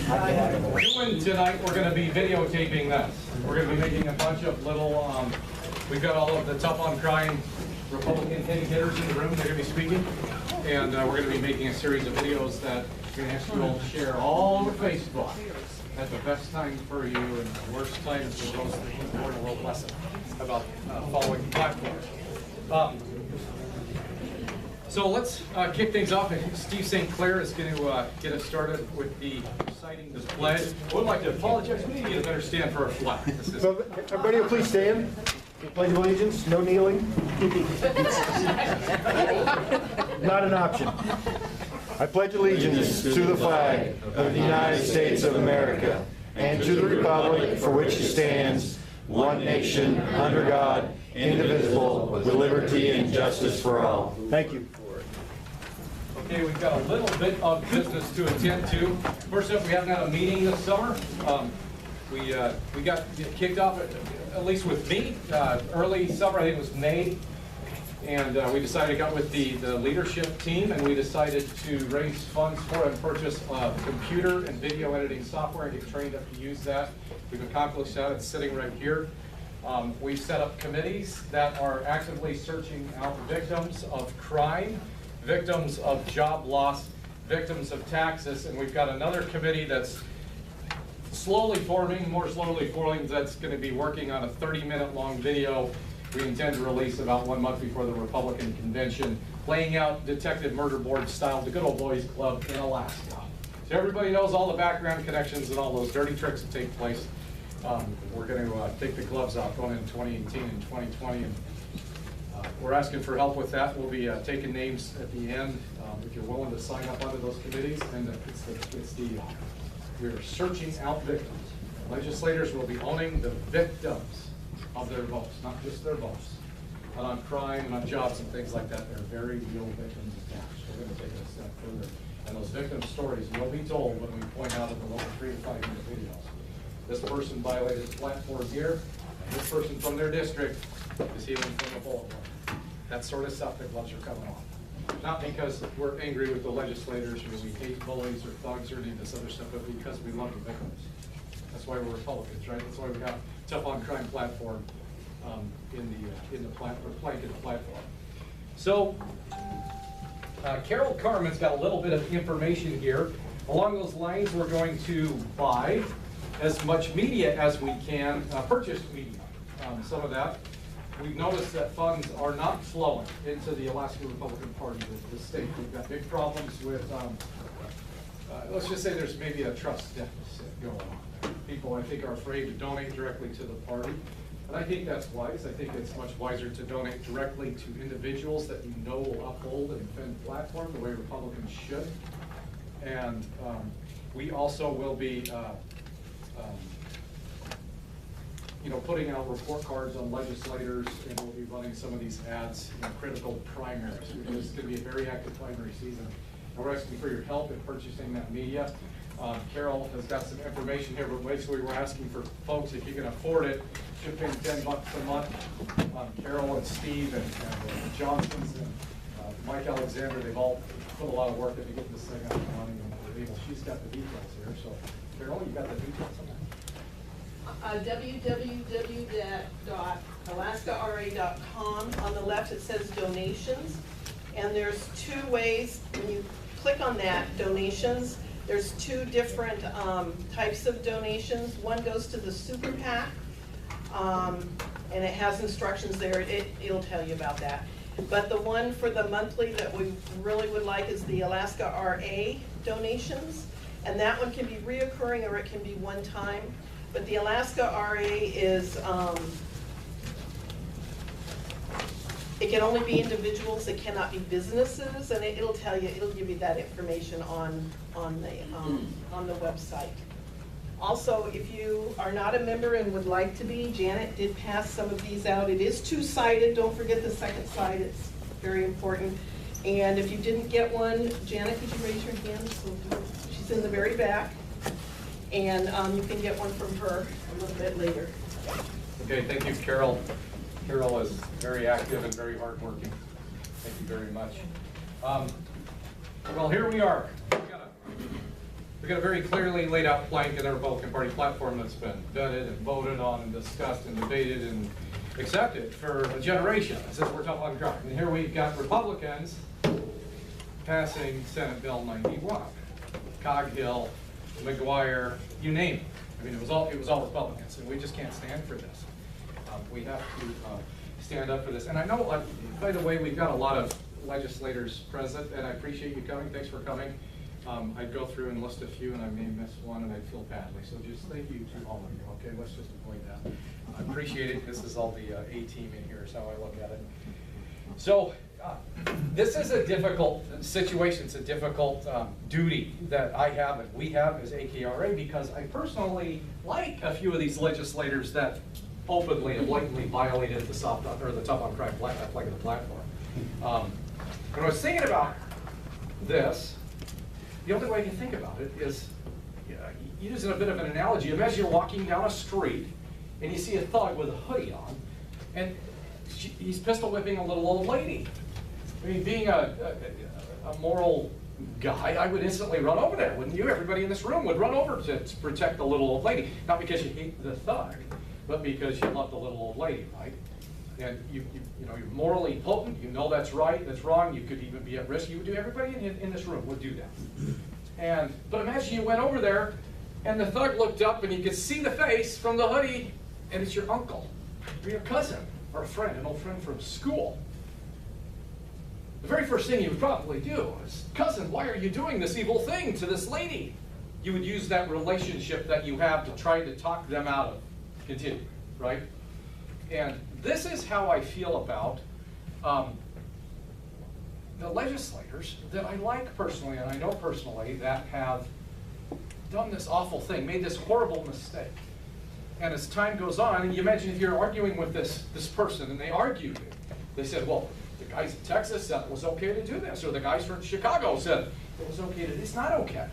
Doing tonight, we're going to be videotaping this. We're going to be making a bunch of little, we've got all of the tough on crime Republican heavy hitters in the room. They're going to be speaking. And we're going to be making a series of videos that we're going to ask you all to share all over Facebook at the best time for you and the worst times for those that can learn a little lesson about following the platform. So let's kick things off. Steve St. Clair is going to get us started with the reciting this pledge. I would like to apologize. We need to get a better stand for our flag. So everybody will please stand. Pledge of allegiance, no kneeling. Not an option. I pledge allegiance to the flag of the United States of America and to the republic for which it stands, one nation, under God, indivisible, with liberty and justice for all. Thank you. Okay, we've got a little bit of business to attend to. First up, we haven't had a meeting this summer. We got kicked off, at least with me, early summer. I think it was May. And we decided to go with the leadership team, and we decided to raise funds for and purchase computer and video editing software and get trained up to use that. We've accomplished that. It's sitting right here. We've set up committees that are actively searching out victims of crime, victims of job loss, victims of taxes, and we've got another committee that's more slowly forming, that's going to be working on a 30-minute long video we intend to release about 1 month before the Republican convention, laying out Detective Murder Board style, the good old boys club in Alaska. So everybody knows all the background connections and all those dirty tricks that take place. We're going to take the gloves off going into 2018 and 2020, and we're asking for help with that. We'll be taking names at the end if you're willing to sign up under those committees. And we're searching out victims. Legislators will be owning the victims of their votes, not just their votes. But on crime and on jobs and things like that, they're very real victims attached. We're going to take it a step further. And those victim stories will be told when we point out in the little 3 to 5 minute videos. This person violated the platform here, and this person from their district is healing from a bullet wound. That sort of stuff, the gloves are coming off. Not because we're angry with the legislators or we hate bullies or thugs or any of this other stuff, but because we love the victims. That's why we're Republicans, right? That's why we got Tough on Crime platform in the platform. So Carol Carmen's got a little bit of information here. Along those lines, we're going to buy as much media as we can, purchased media. Some of that. We've noticed that funds are not flowing into the Alaska Republican Party, the state. We've got big problems with, let's just say there's maybe a trust deficit going on. People, I think, are afraid to donate directly to the party. And I think that's wise. I think it's much wiser to donate directly to individuals that you know will uphold and defend the platform the way Republicans should. And we also will be putting out report cards on legislators, and we'll be running some of these ads in critical primaries. It's going to be a very active primary season. And we're asking for your help in purchasing that media. Carol has got some information here, but basically we're asking for folks, if you can afford it, chip in $10 a month. Carol and Steve and the Johnsons and Mike Alexander, they've all put a lot of work into getting this thing up and running, and we're able. She's got the details here. So Carol, you got the details on that? www.alaskara.com. On the left it says donations, and there's 2 ways. When you click on that, donations, there's 2 different types of donations. One goes to the Super PAC, and it has instructions there. It'll tell you about that. But the one for the monthly that we really would like is the Alaska RA donations, and that one can be reoccurring or it can be one time. But the Alaska RA is, it can only be individuals, it cannot be businesses, and it'll tell you, it'll give you that information on the website. Also, if you are not a member and would like to be, Janet did pass some of these out. It is 2-sided, don't forget the second side, it's very important. And if you didn't get one, Janet, could you raise your hand? So she's in the very back. And you can get one from her a little bit later. Okay, thank you, Carol. Carol is very active and very hardworking. Thank you very much. Well, here we are. We've got a very clearly laid out plank in the Republican Party platform that's been vetted and voted on and discussed and debated and accepted for a generation since we're talking about crime. And here we've got Republicans passing Senate Bill 91. Coghill, McGuire, you name it. I mean, it was all Republicans, and we just can't stand for this. We have to stand up for this. And I know, by the way, we've got a lot of legislators present, and I appreciate you coming. Thanks for coming. I'd go through and list a few, and I may miss one, and I'd feel badly. So just thank you to all of you, okay? Let's just avoid that. I appreciate it. This is all the A-team in here is how I look at it. So this is a difficult situation. It's a difficult duty that I have and we have as AKRA, because I personally like a few of these legislators that openly and blatantly violated the tough on crime plank of the platform. When I was thinking about this, the only way I can think about it is, using a bit of an analogy, imagine you're walking down a street and you see a thug with a hoodie on, and he's pistol whipping a little old lady. I mean, being a moral guy, I would instantly run over there, wouldn't you? Everybody in this room would run over to protect the little old lady. Not because you hate the thug, but because you love the little old lady, right? And you know, you're morally potent, you know that's right, that's wrong, you could even be at risk. You would do, everybody in this room would do that. But imagine you went over there and the thug looked up and you could see the face from the hoodie, and it's your uncle, or your cousin, or a friend, an old friend from school. The very first thing you would probably do is, cousin, why are you doing this evil thing to this lady? You would use that relationship that you have to try to talk them out of continuing, right? And this is how I feel about the legislators that I like personally, and I know personally, that have done this awful thing, made this horrible mistake. And as time goes on, and you imagine if you're arguing with this person, and they argued it, they said, well, the guys in Texas said it was okay to do this, or the guys from Chicago said it was okay to do this. It's not okay.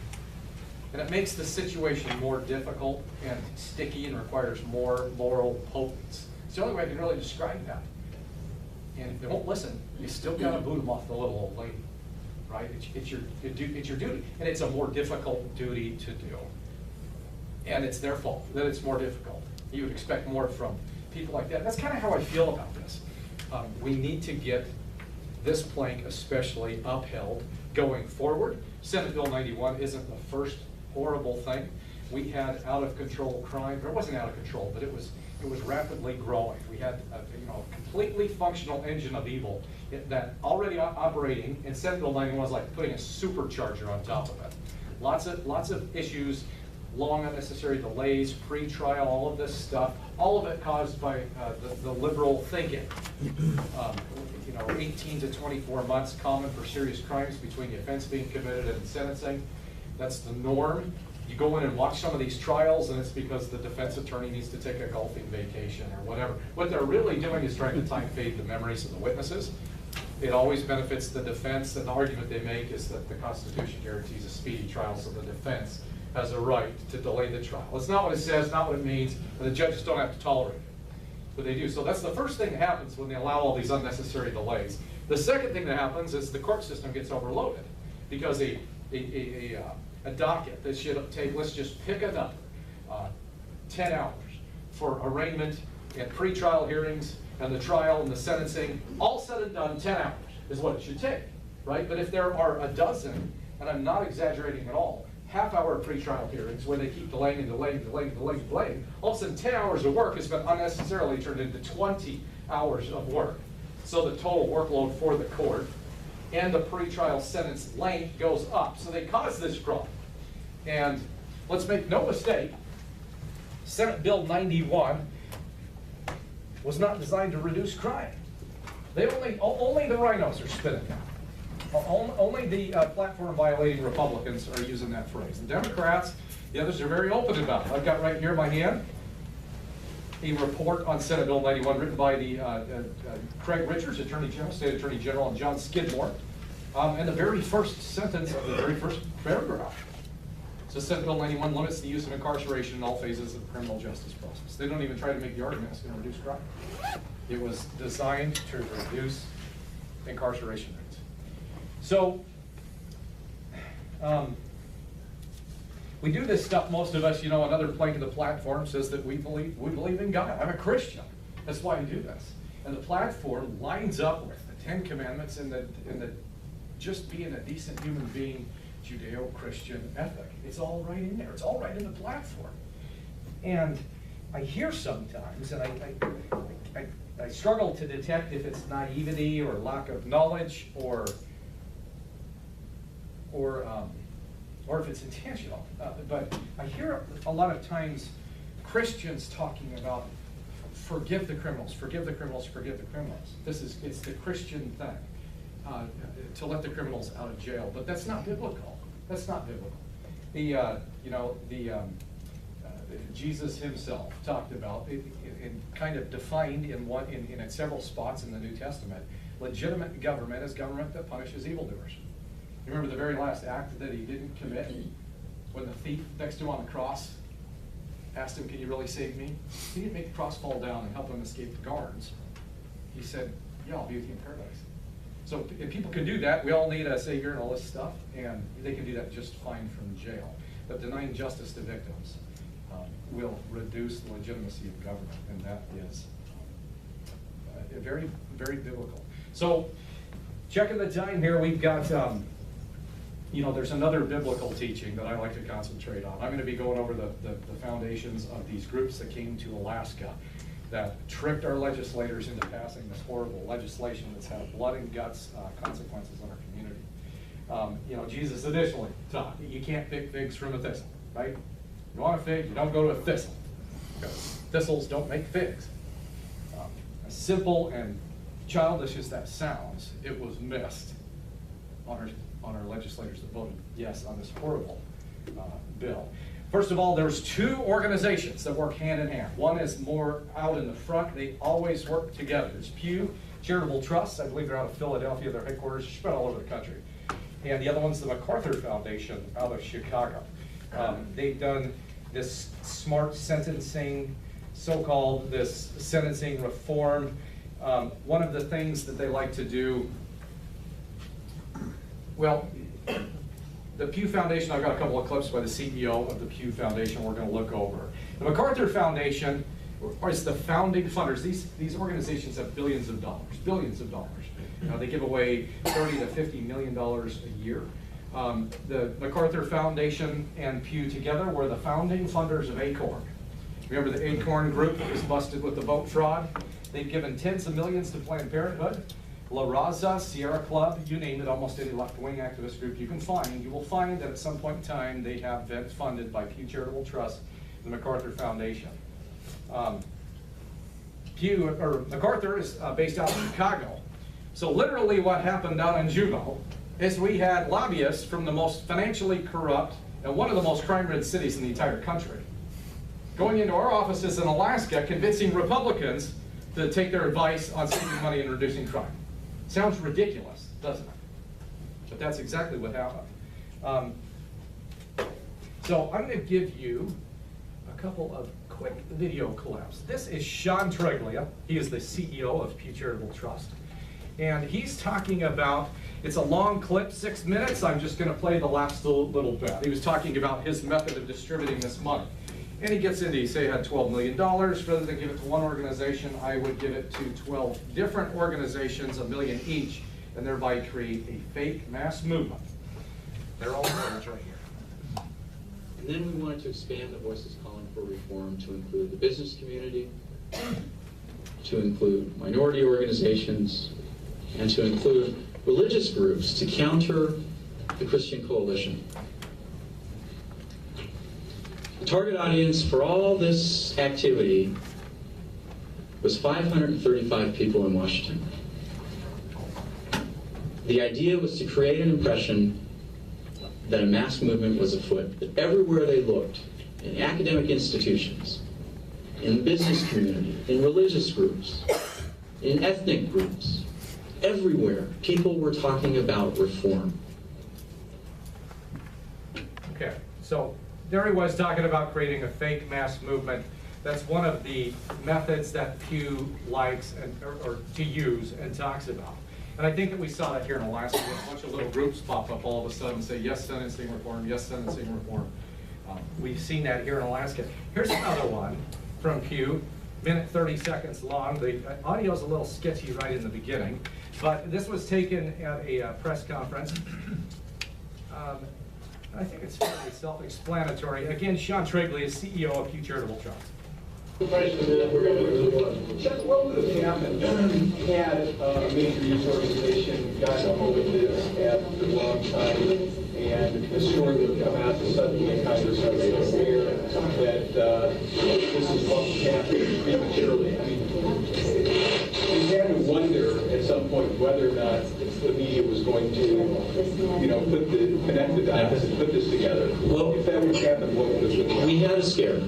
And it makes the situation more difficult and sticky and requires more moral potence. It's the only way I can really describe that. And if they won't listen, you still got to boot them off the little old lady, right? It's your duty, and it's a more difficult duty to do. And it's their fault that it's more difficult. You would expect more from people like that. That's kind of how I feel about this. We need to get this plank especially upheld going forward. Senate Bill 91 isn't the first horrible thing. We had out of control crime, or it wasn't out of control, but it was rapidly growing. We had a completely functional engine of evil that already operating, and Senate Bill 91 was like putting a supercharger on top of it. Lots of issues, long unnecessary delays, pre-trial, all of this stuff, all of it caused by the liberal thinking. 18 to 24 months common for serious crimes between the offense being committed and sentencing. That's the norm. You go in and watch some of these trials, and it's because the defense attorney needs to take a golfing vacation or whatever. What they're really doing is trying to time fade the memories of the witnesses. It always benefits the defense, and the argument they make is that the Constitution guarantees a speedy trial, so the defense has a right to delay the trial. It's not what it says, not what it means, and the judges don't have to tolerate it, but they do. So that's the first thing that happens when they allow all these unnecessary delays. The second thing that happens is the court system gets overloaded, because a docket that should take, let's just pick a number, 10 hours for arraignment and pre-trial hearings and the trial and the sentencing, all said and done, 10 hours is what it should take, right? But if there are a dozen, and I'm not exaggerating at all, half-hour pre-trial hearings where they keep delaying and delaying and delaying and delaying and delaying, all of a sudden 10 hours of work has been unnecessarily turned into 20 hours of work. So the total workload for the court and the pre-trial sentence length goes up. So they cause this problem. And let's make no mistake, Senate Bill 91 was not designed to reduce crime. They only the rhinos are spinning that. Only the platform violating Republicans are using that phrase. The Democrats, the others are very open about it. I've got right here in my hand a report on Senate Bill 91 written by the Craig Richards, Attorney General, State Attorney General, and John Skidmore. And the very first sentence of the very first paragraph. So Senate Bill 91 limits the use of incarceration in all phases of the criminal justice process. They don't even try to make the argument it's going to reduce crime. It was designed to reduce incarceration rates. So We do this stuff, most of us, you know, another plank of the platform says that we believe in God. I'm a Christian. That's why I do this. And the platform lines up with the Ten Commandments and the just being a decent human being, Judeo-Christian ethic. It's all right in there. It's all right in the platform. And I hear sometimes, and I struggle to detect if it's naivety or lack of knowledge or if it's intentional. But I hear a lot of times Christians talking about forgive the criminals, forgive the criminals, forgive the criminals. It's the Christian thing to let the criminals out of jail, but that's not biblical. That's not biblical. Jesus himself talked about and kind of defined in several spots in the New Testament. Legitimate government is government that punishes evildoers. You remember the very last act that he didn't commit when the thief next to him on the cross asked him, "Can you really save me?" He didn't make the cross fall down and help him escape the guards. He said, "Yeah, I'll be with you in paradise." So if people can do that, we all need a savior and all this stuff, and they can do that just fine from jail. But denying justice to victims will reduce the legitimacy of government, and that is very, very biblical. So checking the time here, we've got, there's another biblical teaching that I like to concentrate on. I'm going to be going over the foundations of these groups that came to Alaska that tricked our legislators into passing this horrible legislation that's had blood and guts consequences on our community. Jesus additionally taught that you can't pick figs from a thistle, right? You want a fig, you don't go to a thistle, because thistles don't make figs. As simple and childish as that sounds, it was missed on our legislators that voted yes on this horrible bill. First of all, there's two organizations that work hand in hand. One is more out in the front. They always work together. There's Pew Charitable Trusts. I believe they're out of Philadelphia. Their headquarters are spread all over the country. And the other one's the MacArthur Foundation out of Chicago. They've done this smart sentencing, so-called this sentencing reform. One of the things that they like to do, well, the Pew Foundation, I've got a couple of clips by the CEO of the Pew Foundation we're going to look over. The MacArthur Foundation is the founding funders. These organizations have billions of dollars. They give away $30 to $50 million a year. The MacArthur Foundation and Pew together were the founding funders of ACORN. Remember the ACORN group that was busted with the vote fraud? They've given tens of millions to Planned Parenthood, La Raza, Sierra Club, you name it, almost any left-wing activist group you can find. You will find that at some point in time they have been funded by Pew Charitable Trust, the MacArthur Foundation. MacArthur is based out of Chicago. So literally what happened down in Juneau is we had lobbyists from the most financially corrupt and one of the most crime-ridden cities in the entire country going into our offices in Alaska convincing Republicans to take their advice on saving money and reducing crime. Sounds ridiculous, doesn't it? But that's exactly what happened. So I'm going to give you a couple of quick video clips. This is Sean Treglia. He is the CEO of Pew Charitable Trust. And he's talking about, it's a long clip, 6 minutes. I'm just going to play the last little bit. He was talking about his method of distributing this money. And he gets into, say, I had $12 million. Rather than give it to one organization, I would give it to 12 different organizations, $1 million each, and thereby create a fake mass movement. They're all words right here. And then we wanted to expand the voices calling for reform to include the business community, to include minority organizations, and to include religious groups to counter the Christian coalition. The target audience for all this activity was 535 people in Washington. The idea was to create an impression that a mass movement was afoot, that everywhere they looked, in academic institutions, in the business community, in religious groups, in ethnic groups, everywhere, people were talking about reform. Okay, so there he was talking about creating a fake mass movement. That's one of the methods that Pew likes or to use and talks about. And I think that we saw that here in Alaska. A bunch of little groups pop up all of a sudden and say, yes, sentencing reform, yes, sentencing reform. we've seen that here in Alaska. Here's another one from Pew, minute 30 seconds long. The audio's a little sketchy right in the beginning, but this was taken at a press conference. I think it's fairly self-explanatory. Again, Sean Trigley is CEO of Pew Charitable Trust. Chuck, what would have happened had a major youth organization gotten a hold of this at the wrong time, and the story would come out that suddenly Congress was aware that this is what was happening prematurely? I mean, we had to wonder at some point whether or not the media was going to, connect the dots and put this together. Well, if that would happen, what would have been? We had a scare.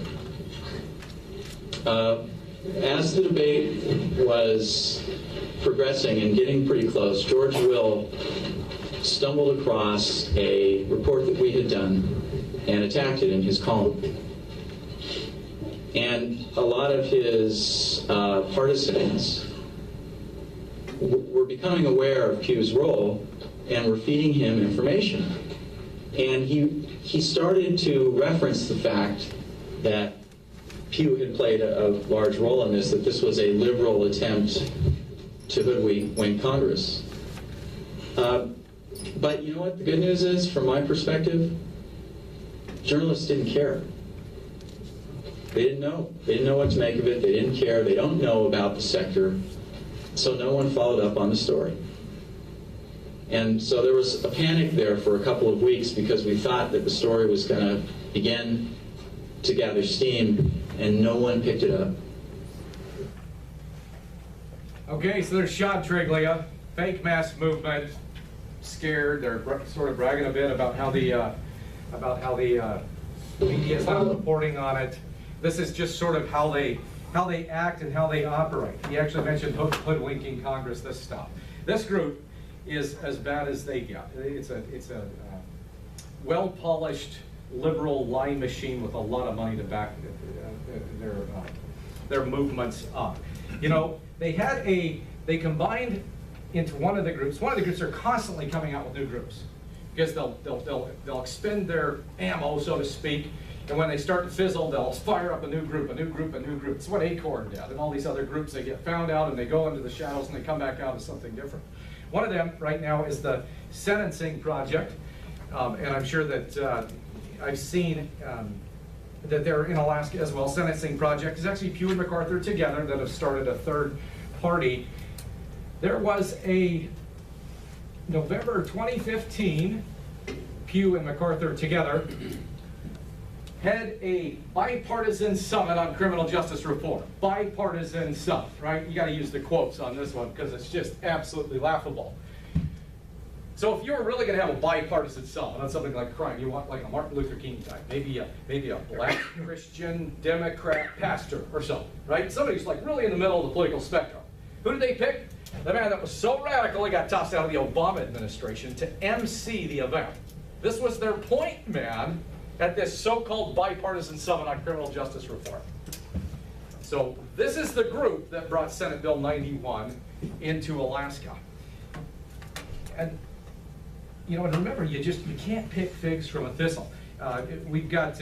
As the debate was progressing and getting pretty close, George Will stumbled across a report that we had done and attacked it in his column. And a lot of his partisans were becoming aware of Pew's role and were feeding him information. And he started to reference the fact that Pew had played a large role in this, that this was a liberal attempt to hoodwink Congress. But you know what the good news is, from my perspective? Journalists didn't care. They didn't know. They didn't know what to make of it. They didn't care. They don't know about the sector. So no one followed up on the story. And so there was a panic there for a couple of weeks because we thought that the story was going to begin to gather steam, and no one picked it up. Okay, so there's Sean Triglia, fake mass movement, scared. They're sort of bragging a bit about how the media is not reporting on it. This is just sort of how they act and how they operate. He actually mentioned hoodwinking Congress. This stuff. This group is as bad as they get. It's a well-polished liberal lying machine with a lot of money to back their movements up. You know, they combined into one of the groups. One of the groups are constantly coming out with new groups because they'll expend their ammo, so to speak, and when they start to fizzle, they'll fire up a new group, a new group, a new group. It's what Acorn did, and all these other groups. They get found out and they go into the shadows and they come back out as something different. One of them right now is the Sentencing Project, and I'm sure that I've seen that they're in Alaska as well. Sentencing Project is actually Pew and MacArthur together that have started a third party. There was a November 2015, Pew and MacArthur together had a bipartisan summit on criminal justice reform. Bipartisan summit, right? You got to use the quotes on this one because it's just absolutely laughable. So if you're really going to have a bipartisan summit on something like crime, you want like a Martin Luther King type, maybe a black Christian Democrat pastor or something, right? Somebody who's like really in the middle of the political spectrum. Who did they pick? The man that was so radical he got tossed out of the Obama administration to MC the event. This was their point, man, at this so-called bipartisan summit on criminal justice reform. So this is the group that brought Senate Bill 91 into Alaska. And you know, and remember, you can't pick figs from a thistle. We've got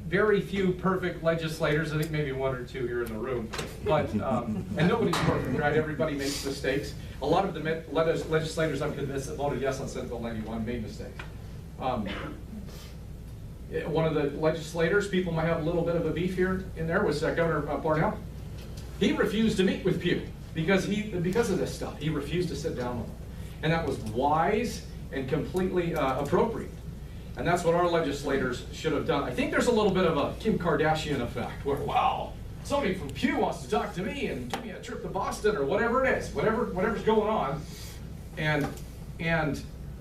very few perfect legislators. I think maybe one or two here in the room, but and nobody's perfect, right? Everybody makes mistakes. A lot of the legislators, I'm convinced, that voted yes on Senate Bill 91 made mistakes. One of the legislators, people might have a little bit of a beef here in there, was Governor Parnell. He refused to meet with Pew because of this stuff. He refused to sit down with them. And that was wise and completely appropriate. And that's what our legislators should have done. I think there's a little bit of a Kim Kardashian effect where, wow, somebody from Pew wants to talk to me and give me a trip to Boston or whatever it is, whatever's going on. And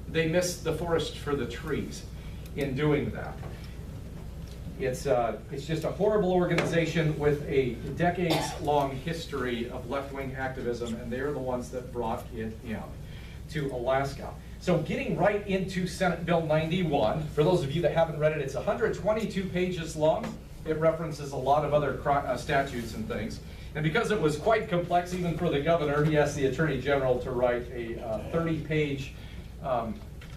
they miss the forest for the trees in doing that. It's just a horrible organization with a decades-long history of left-wing activism, and they're the ones that brought it in to Alaska. So getting right into Senate Bill 91, for those of you that haven't read it, it's 122 pages long. It references a lot of other statutes and things. And because it was quite complex, even for the governor, he asked the Attorney General to write a 30-page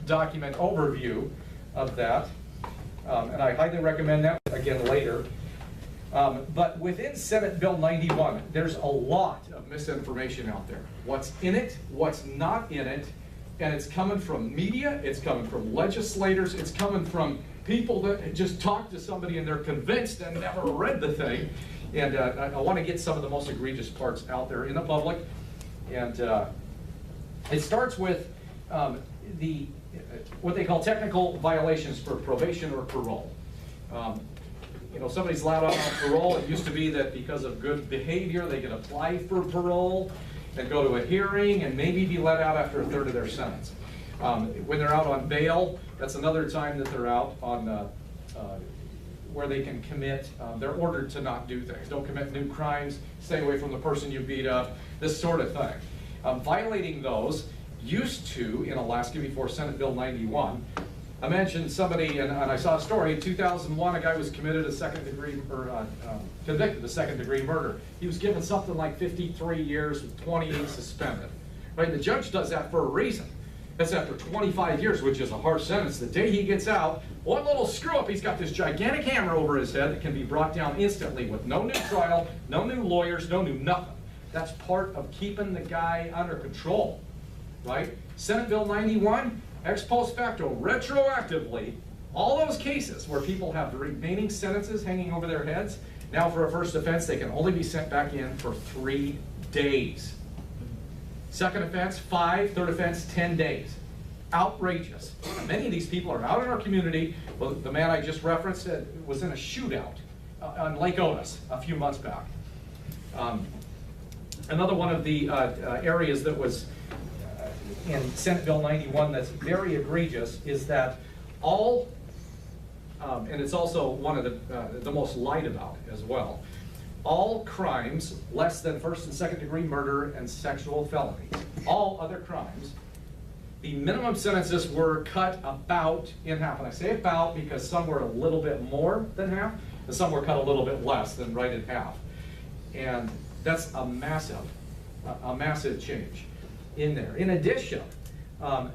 document overview of that. And I highly recommend that, again, later. But within Senate Bill 91, there's a lot of misinformation out there. What's in it, what's not in it, and it's coming from media, it's coming from legislators, it's coming from people that just talk to somebody and they're convinced and never read the thing. And I want to get some of the most egregious parts out there in the public. And it starts with what they call technical violations for probation or parole. You know, somebody's allowed out on parole. It used to be that because of good behavior, they could apply for parole and go to a hearing and maybe be let out after a third of their sentence. When they're out on bail, that's another time that they're out on where they can commit, they're ordered to not do things. Don't commit new crimes, stay away from the person you beat up, this sort of thing. Violating those used to, in Alaska before Senate Bill 91, I mentioned somebody, and I saw a story, in 2001, a guy was convicted of second-degree murder. He was given something like 53 years with 28 suspended. Right? The judge does that for a reason. That's after 25 years, which is a harsh sentence. The day he gets out, one little screw up, he's got this gigantic hammer over his head that can be brought down instantly with no new trial, no new lawyers, no new nothing. That's part of keeping the guy under control, right? Senate Bill 91, ex post facto, retroactively, all those cases where people have the remaining sentences hanging over their heads, now for a first offense, they can only be sent back in for 3 days. Second offense, 5, third offense, 10 days. Outrageous. Many of these people are out in our community. Well, the man I just referenced was in a shootout on Lake Otis a few months back. Another one of the areas that was in Senate Bill 91 that's very egregious is that all, and it's also one of the most lied about as well, all crimes less than first and second degree murder and sexual felonies, all other crimes, the minimum sentences were cut about in half. And I say about because some were a little bit more than half, and some were cut a little bit less than right in half. And that's a massive change in there. In addition,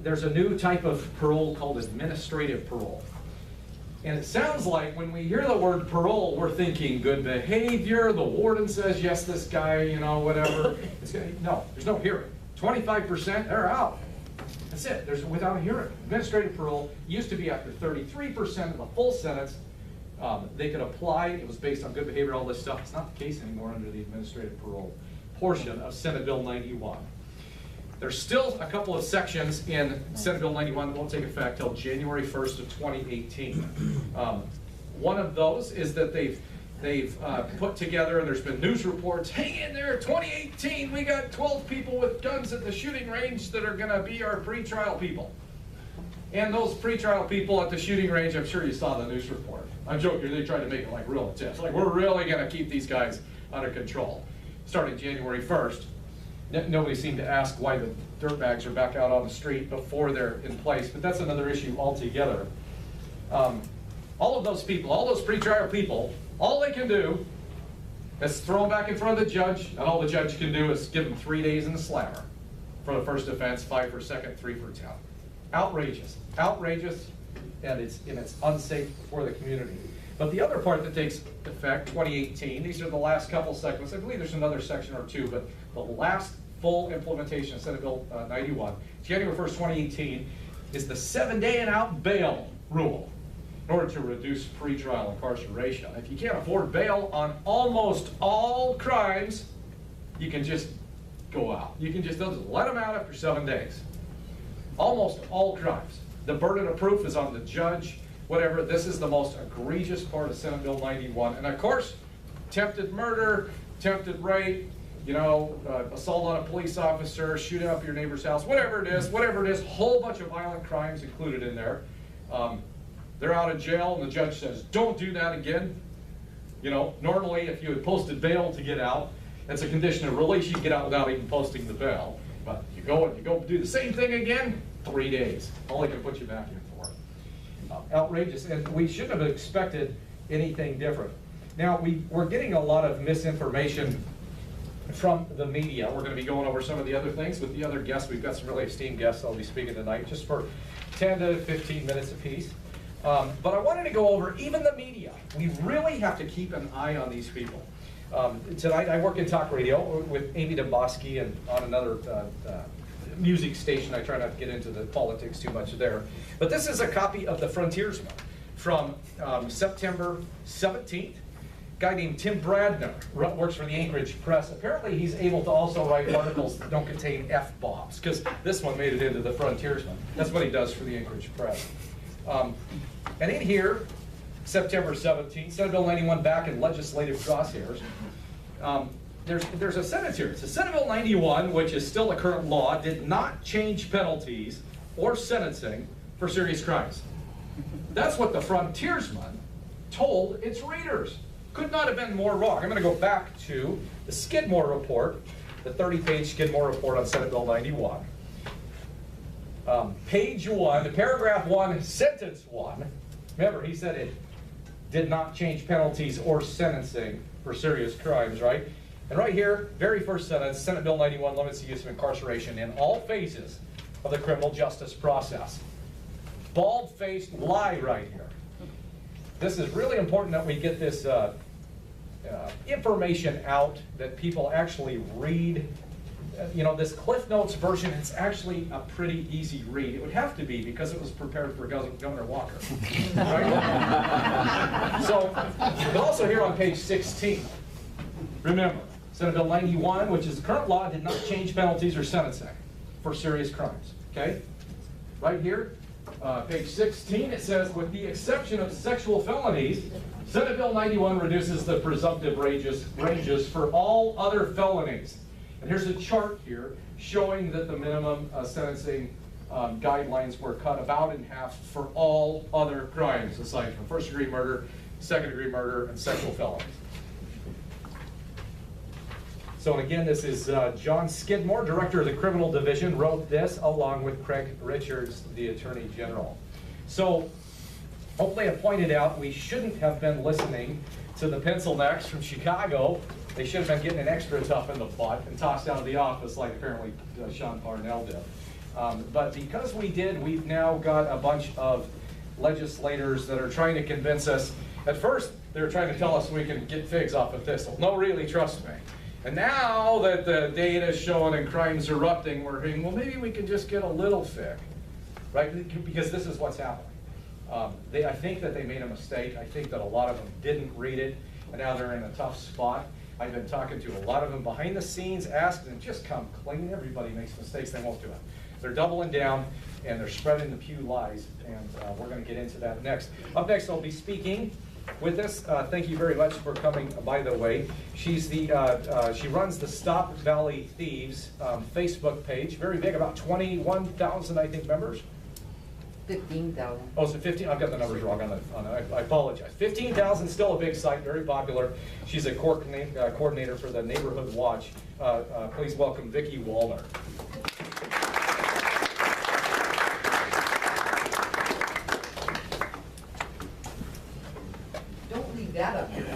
there's a new type of parole called administrative parole. And it sounds like when we hear the word parole, we're thinking good behavior, the warden says, yes, this guy, you know, whatever. No, there's no hearing. 25%, they're out. That's it, there's without a hearing. Administrative parole used to be after 33% of the full sentence, they could apply. It was based on good behavior, all this stuff. It's not the case anymore under the administrative parole portion of Senate Bill 91. There's still a couple of sections in Senate Bill 91 that won't take effect till January 1st of 2018. One of those is that they've put together, and there's been news reports, hang in there, 2018, we got 12 people with guns at the shooting range that are gonna be our pretrial people. And those pretrial people at the shooting range, I'm sure you saw the news report. I'm joking, they tried to make it like real intense. Like, we're really gonna keep these guys under control. Starting January 1st. Nobody seemed to ask why the dirtbags are back out on the street before they're in place, but that's another issue altogether. All of those people, all those pretrial people, all they can do is throw them back in front of the judge, and all the judge can do is give them 3 days in the slammer for the first offense, 5 for second, 3 for 10. Outrageous, outrageous, and it's unsafe for the community. But the other part that takes effect, 2018, these are the last couple segments. I believe there's another section or two, but the last full implementation of Senate Bill 91, January 1st, 2018, is the 7-day and out bail rule in order to reduce pretrial incarceration. If you can't afford bail on almost all crimes, you can just go out. You can just, they'll just let them out after 7 days. Almost all crimes. The burden of proof is on the judge. Whatever, this is the most egregious part of Senate Bill 91. And of course, attempted murder, attempted rape, you know, assault on a police officer, shoot up your neighbor's house, whatever it is, whole bunch of violent crimes included in there. They're out of jail and the judge says, don't do that again. You know, normally if you had posted bail to get out, that's a condition of release, you get out without even posting the bail. But you go do the same thing again, 3 days. All they can put you back in for. Outrageous, and we shouldn't have expected anything different. Now, we're getting a lot of misinformation from the media. We're going to be going over some of the other things with the other guests. We've got some really esteemed guests that'll be speaking tonight, just for 10 to 15 minutes apiece. But I wanted to go over even the media. We really have to keep an eye on these people. Tonight I work in talk radio with Amy Demboski and on another music station. I try not to get into the politics too much there. But this is a copy of The Frontiersman from September 17th. Guy named Tim Bradner works for the Anchorage Press. Apparently he's able to also write articles that don't contain F-bombs, because this one made it into The Frontiersman. That's what he does for the Anchorage Press. And in here, September 17th, Senate Bill 91 back in legislative crosshairs. There's a sentence here. It says, Senate Bill 91, which is still a current law, did not change penalties or sentencing for serious crimes. That's what the Frontiersman told its readers. Could not have been more wrong. I'm going to go back to the Skidmore report, the 30-page Skidmore report on Senate Bill 91. Page 1, paragraph 1, sentence 1. Remember, he said it did not change penalties or sentencing for serious crimes, right? And right here, very first sentence, Senate Bill 91 limits the use of incarceration in all phases of the criminal justice process. Bald-faced lie right here. This is really important that we get this information out, that people actually read. You know, this Cliff Notes version is actually a pretty easy read. It would have to be, because it was prepared for Governor Walker. Right? So, but also here on page 16, remember, Senate Bill 91, which is the current law, did not change penalties or sentencing for serious crimes. Okay? Right here, page 16, it says, with the exception of sexual felonies, Senate Bill 91 reduces the presumptive ranges for all other felonies. And here's a chart here showing that the minimum sentencing guidelines were cut about in half for all other crimes, aside from first-degree murder, second-degree murder, and sexual felonies. So, and again, this is John Skidmore, Director of the Criminal Division, wrote this along with Craig Richards, the Attorney General. So, hopefully I pointed out we shouldn't have been listening to the pencil necks from Chicago. They should have been getting an extra tough in the butt and tossed out of the office like apparently Sean Parnell did. But because we did, we've now got a bunch of legislators that are trying to convince us. At first, they were trying to tell us we can get figs off a thistle. No, really, trust me. And now that the data is showing and crime's erupting, we're hearing, well, maybe we can just get a little fig, right? Because this is what's happening. I think that they made a mistake. I think that a lot of them didn't read it, and now they're in a tough spot. I've been talking to a lot of them behind the scenes, asking them, just come clean. Everybody makes mistakes, they won't do it. They're doubling down, and they're spreading the pew lies, and we're going to get into that next. Up next, I'll be speaking with us. Thank you very much for coming, by the way. She's she runs the Stop Valley Thieves Facebook page, very big, about 21,000, I think, members. 15,000. Oh, so 15, I've got the numbers wrong on I apologize. 15,000, still a big site, very popular. She's a coordinator for the Neighborhood Watch. Please welcome Vicki Wallner. Don't leave that up here.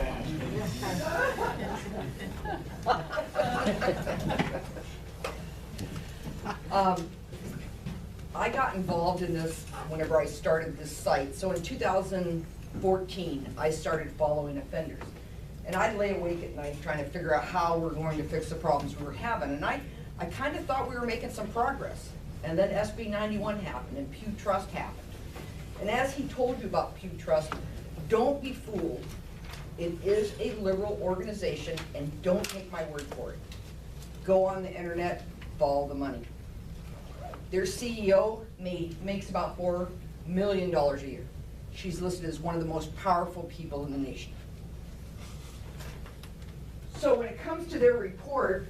I got involved in this whenever I started this site. So in 2014, I started following offenders. And I'd lay awake at night trying to figure out how we're going to fix the problems we were having. And I kind of thought we were making some progress. And then SB 91 happened and Pew Trust happened. And as he told you about Pew Trust, don't be fooled. It is a liberal organization, and don't take my word for it. Go on the internet, follow the money. Their CEO makes about $4 million a year. She's listed as one of the most powerful people in the nation. So when it comes to their report,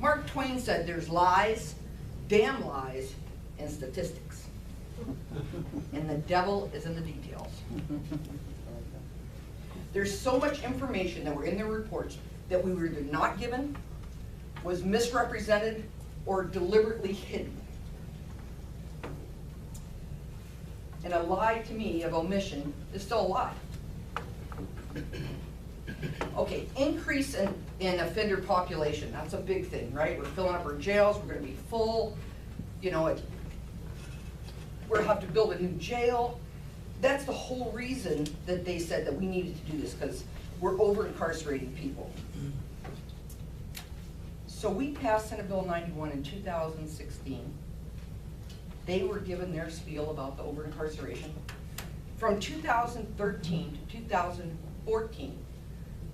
Mark Twain said there's lies, damn lies, and statistics. And the devil is in the details. There's so much information that were in their reports that we were either not given, was misrepresented, or deliberately hidden. And a lie to me of omission is still a lie. Okay, increase in offender population, that's a big thing, right? We're filling up our jails, we're gonna be full, you know, we'll have to build a new jail. That's the whole reason that they said that we needed to do this, because we're over incarcerating people. So we passed Senate Bill 91 in 2016. They were given their spiel about the over incarceration. From 2013 to 2014,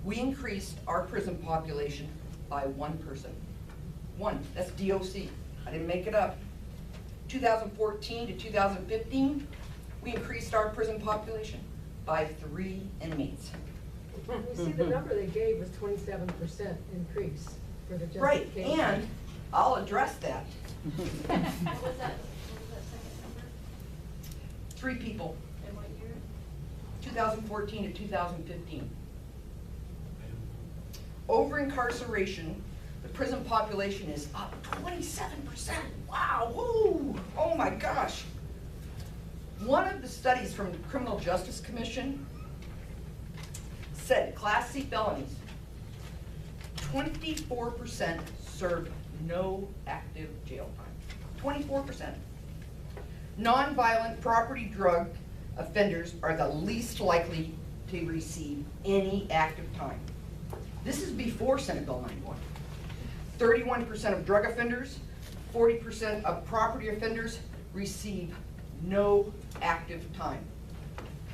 we increased our prison population by one person. One, that's DOC. I didn't make it up. 2014 to 2015, we increased our prison population by 3 inmates. You see, the number they gave was 27% increase for the Right, justification. and I'll address that. What was that second number? 3 people, In what year? 2014 to 2015. Over incarceration, the prison population is up 27%. Wow, woo, oh my gosh. One of the studies from the Criminal Justice Commission said Class C felonies, 24% served no active jail time. 24%. Nonviolent property drug offenders are the least likely to receive any active time. This is before Senate Bill 91. 31% of drug offenders, 40% of property offenders receive no active time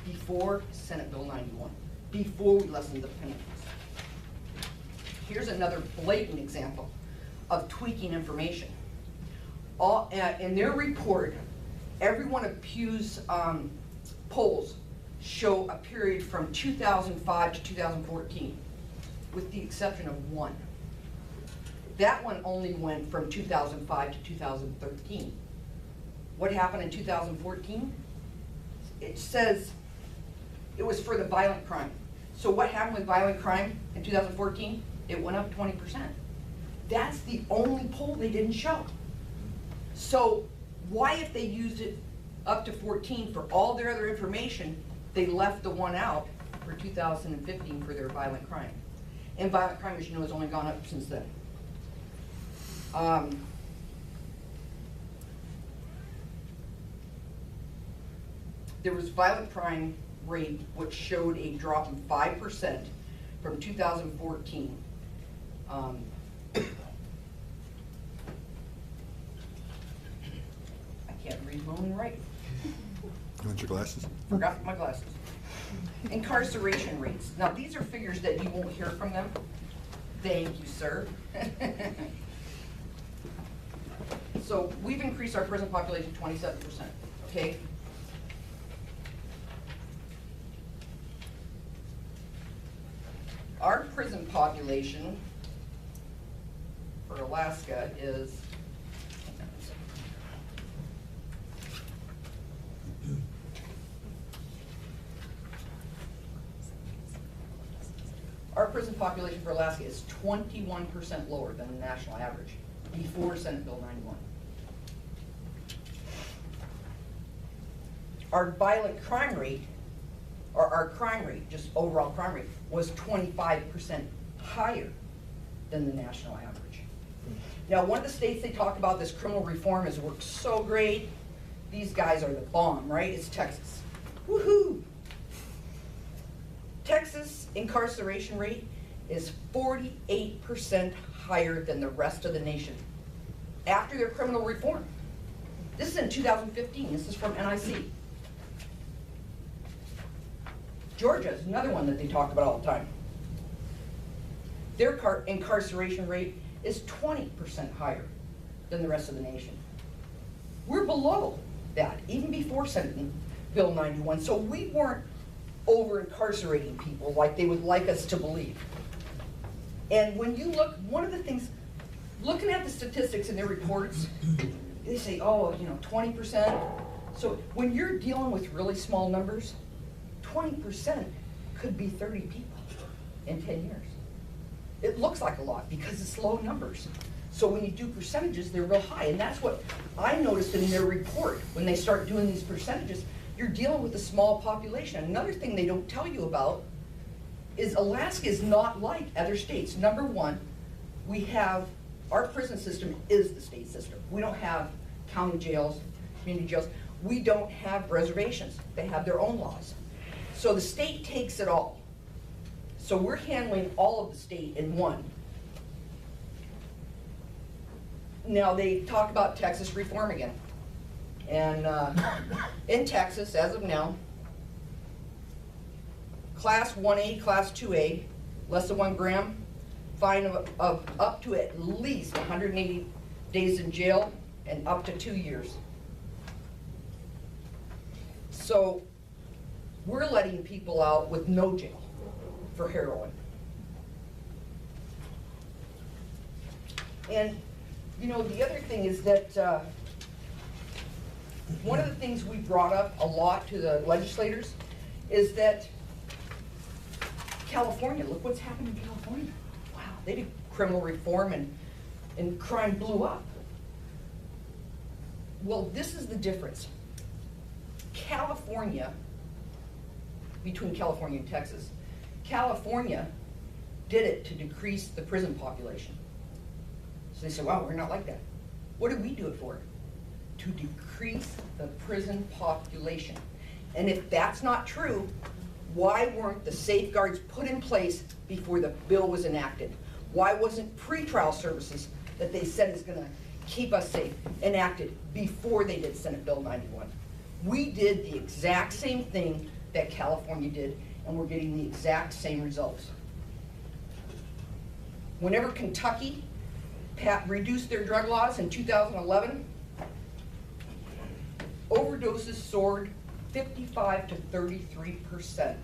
before Senate Bill 91, before we lessened the penalties. Here's another blatant example of tweaking information. In their report, every one of Pew's polls show a period from 2005 to 2014, with the exception of one. That one only went from 2005 to 2013. What happened in 2014? It says it was for the violent crime. So what happened with violent crime in 2014? It went up 20%. That's the only poll they didn't show. So why, if they used it up to 14 for all their other information, they left the one out for 2015 for their violent crime? And violent crime, as you know, has only gone up since then. There was violent crime rate, which showed a drop of 5% from 2014. I can't read my own writing. You want your glasses? Forgot my glasses. Incarceration rates. Now, these are figures that you won't hear from them. Thank you, sir. So we've increased our prison population 27%, okay? Our prison population for Alaska is, our prison population for Alaska is 21% lower than the national average before Senate Bill 91. Our violent crime rate, or our crime rate, just overall crime rate, was 25% higher than the national average. Now, one of the states they talk about this criminal reform has worked so great. These guys are the bomb, right? It's Texas. Woohoo! Texas incarceration rate is 48% higher than the rest of the nation after their criminal reform. This is in 2015. This is from NIC. Georgia is another one that they talk about all the time. Their incarceration rate is 20% higher than the rest of the nation. We're below that, even before Senate Bill 91. So we weren't over incarcerating people like they would like us to believe. And when you look, one of the things, looking at the statistics in their reports, they say, oh, 20%. So when you're dealing with really small numbers, 20% could be 30 people in 10 years. It looks like a lot because it's low numbers. So when you do percentages, they're real high. And that's what I noticed in their report. When they start doing these percentages, you're dealing with a small population. Another thing they don't tell you about is Alaska is not like other states. Number one, we have, our prison system is the state system. We don't have county jails, community jails. We don't have reservations. They have their own laws. So the state takes it all. So we're handling all of the state in one. Now they talk about Texas reform again. And in Texas, as of now, Class 1A, Class 2A, less than 1 gram, fine of up to at least 180 days in jail and up to 2 years. So we're letting people out with no jail for heroin. And you know, the other thing is that one of the things we brought up a lot to the legislators is that California, look what's happened in California. Wow, they did criminal reform and crime blew up. Well, this is the difference. California, between California and Texas, California did it to decrease the prison population. So they said, wow, we're not like that. What did we do it for? To decrease the prison population. And if that's not true, why weren't the safeguards put in place before the bill was enacted? Why wasn't pretrial services that they said is going to keep us safe enacted before they did Senate Bill 91? We did the exact same thing that California did, and we're getting the exact same results. Whenever Kentucky reduced their drug laws in 2011, overdoses soared 55 to 33%.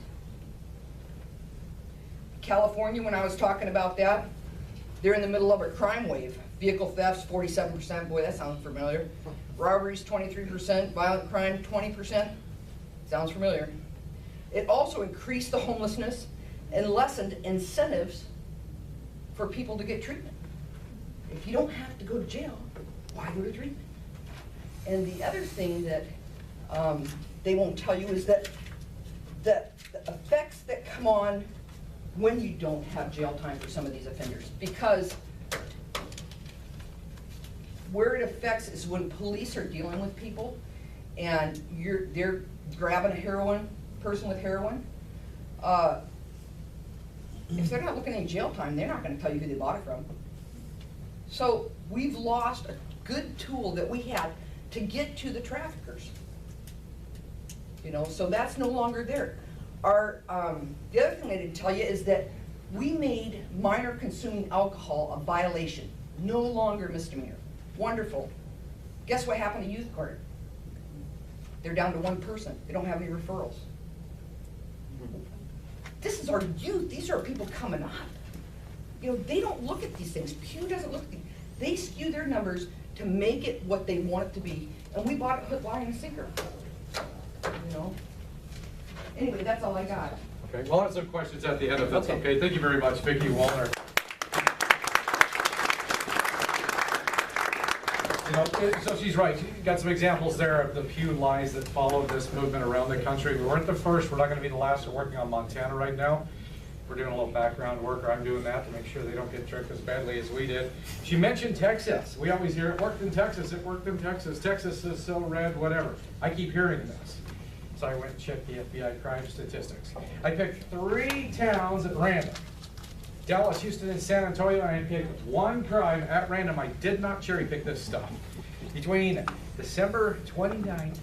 California, when I was talking about that, they're in the middle of a crime wave. Vehicle thefts, 47%, boy, that sounds familiar. Robberies, 23%, violent crime, 20%, sounds familiar. It also increased the homelessness and lessened incentives for people to get treatment. If you don't have to go to jail, why go to treatment? And the other thing that they won't tell you is that the effects that come on when you don't have jail time for some of these offenders. Because where it affects is when police are dealing with people and they're grabbing a person with heroin. If they're not looking at any jail time, they're not going to tell you who they bought it from. So we've lost a good tool that we had to get to the traffickers. You know, so that's no longer there. The other thing I didn't tell you is that we made minor consuming alcohol a violation, no longer misdemeanor. Wonderful. Guess what happened to youth court? They're down to 1 person. They don't have any referrals. This is our youth. These are people coming up. You know, they don't look at these things. Pew doesn't look at these. They skew their numbers to make it what they want it to be. And we bought it hook, line, and sinker. You know? Anyway, that's all I got. Okay, we'll have some questions at the end if that's Okay. okay. Thank you very much, Vicki Wallner. You know, so she's right. She got some examples there of the Pew lies that followed this movement around the country. We weren't the first. We're not going to be the last. We're working on Montana right now. We're doing a little background work, or I'm doing that to make sure they don't get tricked as badly as we did. She mentioned Texas. We always hear it worked in Texas. It worked in Texas. Texas is so red, whatever. I keep hearing this. So I went and checked the FBI crime statistics. I picked 3 towns at random. Dallas, Houston, and San Antonio. I picked 1 crime at random. I did not cherry pick this stuff. Between December 29th,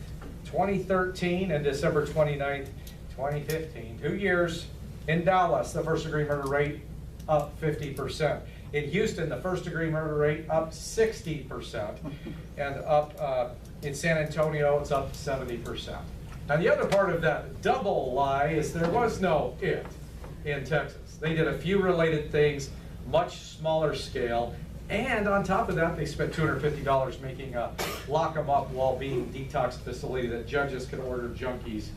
2013 and December 29th, 2015, 2 years, in Dallas, the first degree murder rate up 50%. In Houston, the first degree murder rate up 60%. And up in San Antonio, it's up 70%. Now the other part of that double lie is there was no it in Texas. They did a few related things, much smaller scale, and on top of that, they spent $250 making a lock 'em up while being detox facility that judges can order junkies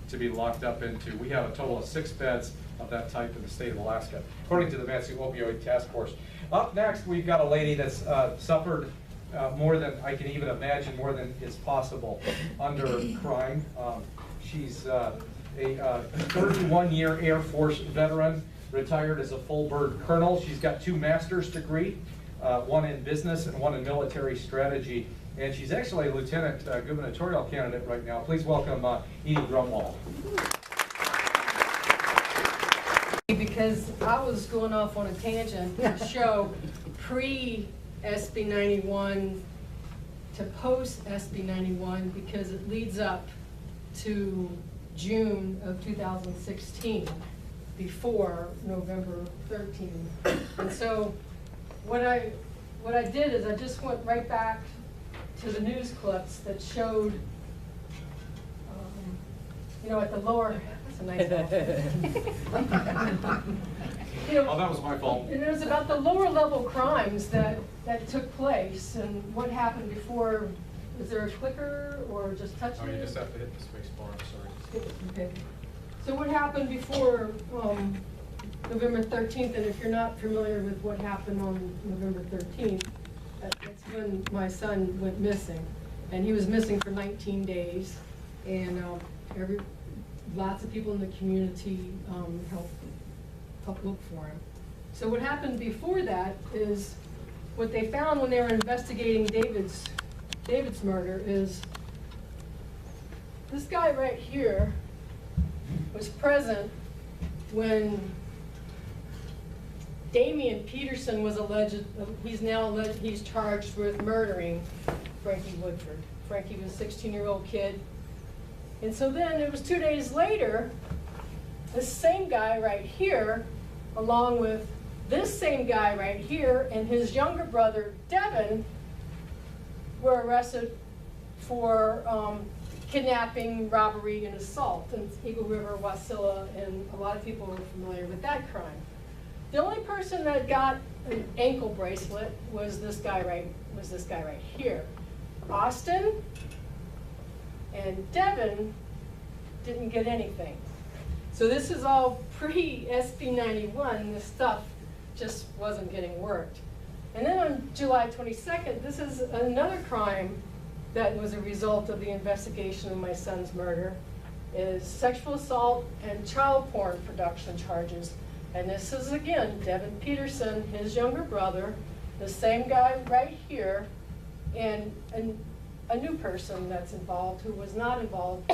to be locked up into. We have a total of 6 beds of that type in the state of Alaska, according to the Advancing Opioid Task Force. Up next, we've got a lady that's suffered more than I can even imagine, more than is possible under crime. She's a 31-year Air Force veteran, retired as a full bird colonel. She's got 2 master's degrees, one in business and one in military strategy. and she's actually a lieutenant gubernatorial candidate right now. Please welcome Edie Grumwald. Because I was going off on a tangent to show pre-SB 91 to post-SB 91 because it leads up to June of 2016, before November 13. And so what I did is I just went right back to the news clips that showed, you know, at the lower, that's a nice one. You know, Oh, that was my fault. and it was about the lower level crimes that took place and what happened before. Is there a clicker or just touch Oh, it? you just have to hit the space bar, I'm sorry. Okay. So what happened before November 13th, and if you're not familiar with what happened on November 13th, that's when my son went missing. And he was missing for 19 days, and lots of people in the community helped look for him. So what happened before that is, what they found when they were investigating David's murder is, this guy right here was present when Damian Peterson was he's charged with murdering Frankie Woodford. Frankie was a 16-year-old kid. And so then it was 2 days later, this same guy right here, along with this same guy right here and his younger brother, Devin, were arrested for kidnapping, robbery, and assault in Eagle River, Wasilla, and a lot of people were familiar with that crime. The only person that got an ankle bracelet was this guy right here. Austin and Devin didn't get anything. So this is all pre-SB 91. This stuff just wasn't getting worked. And then on July 22nd, this is another crime that was a result of the investigation of my son's murder, is sexual assault and child porn production charges. And this is, again, Devin Peterson, his younger brother, the same guy right here, and a new person that's involved who was not involved.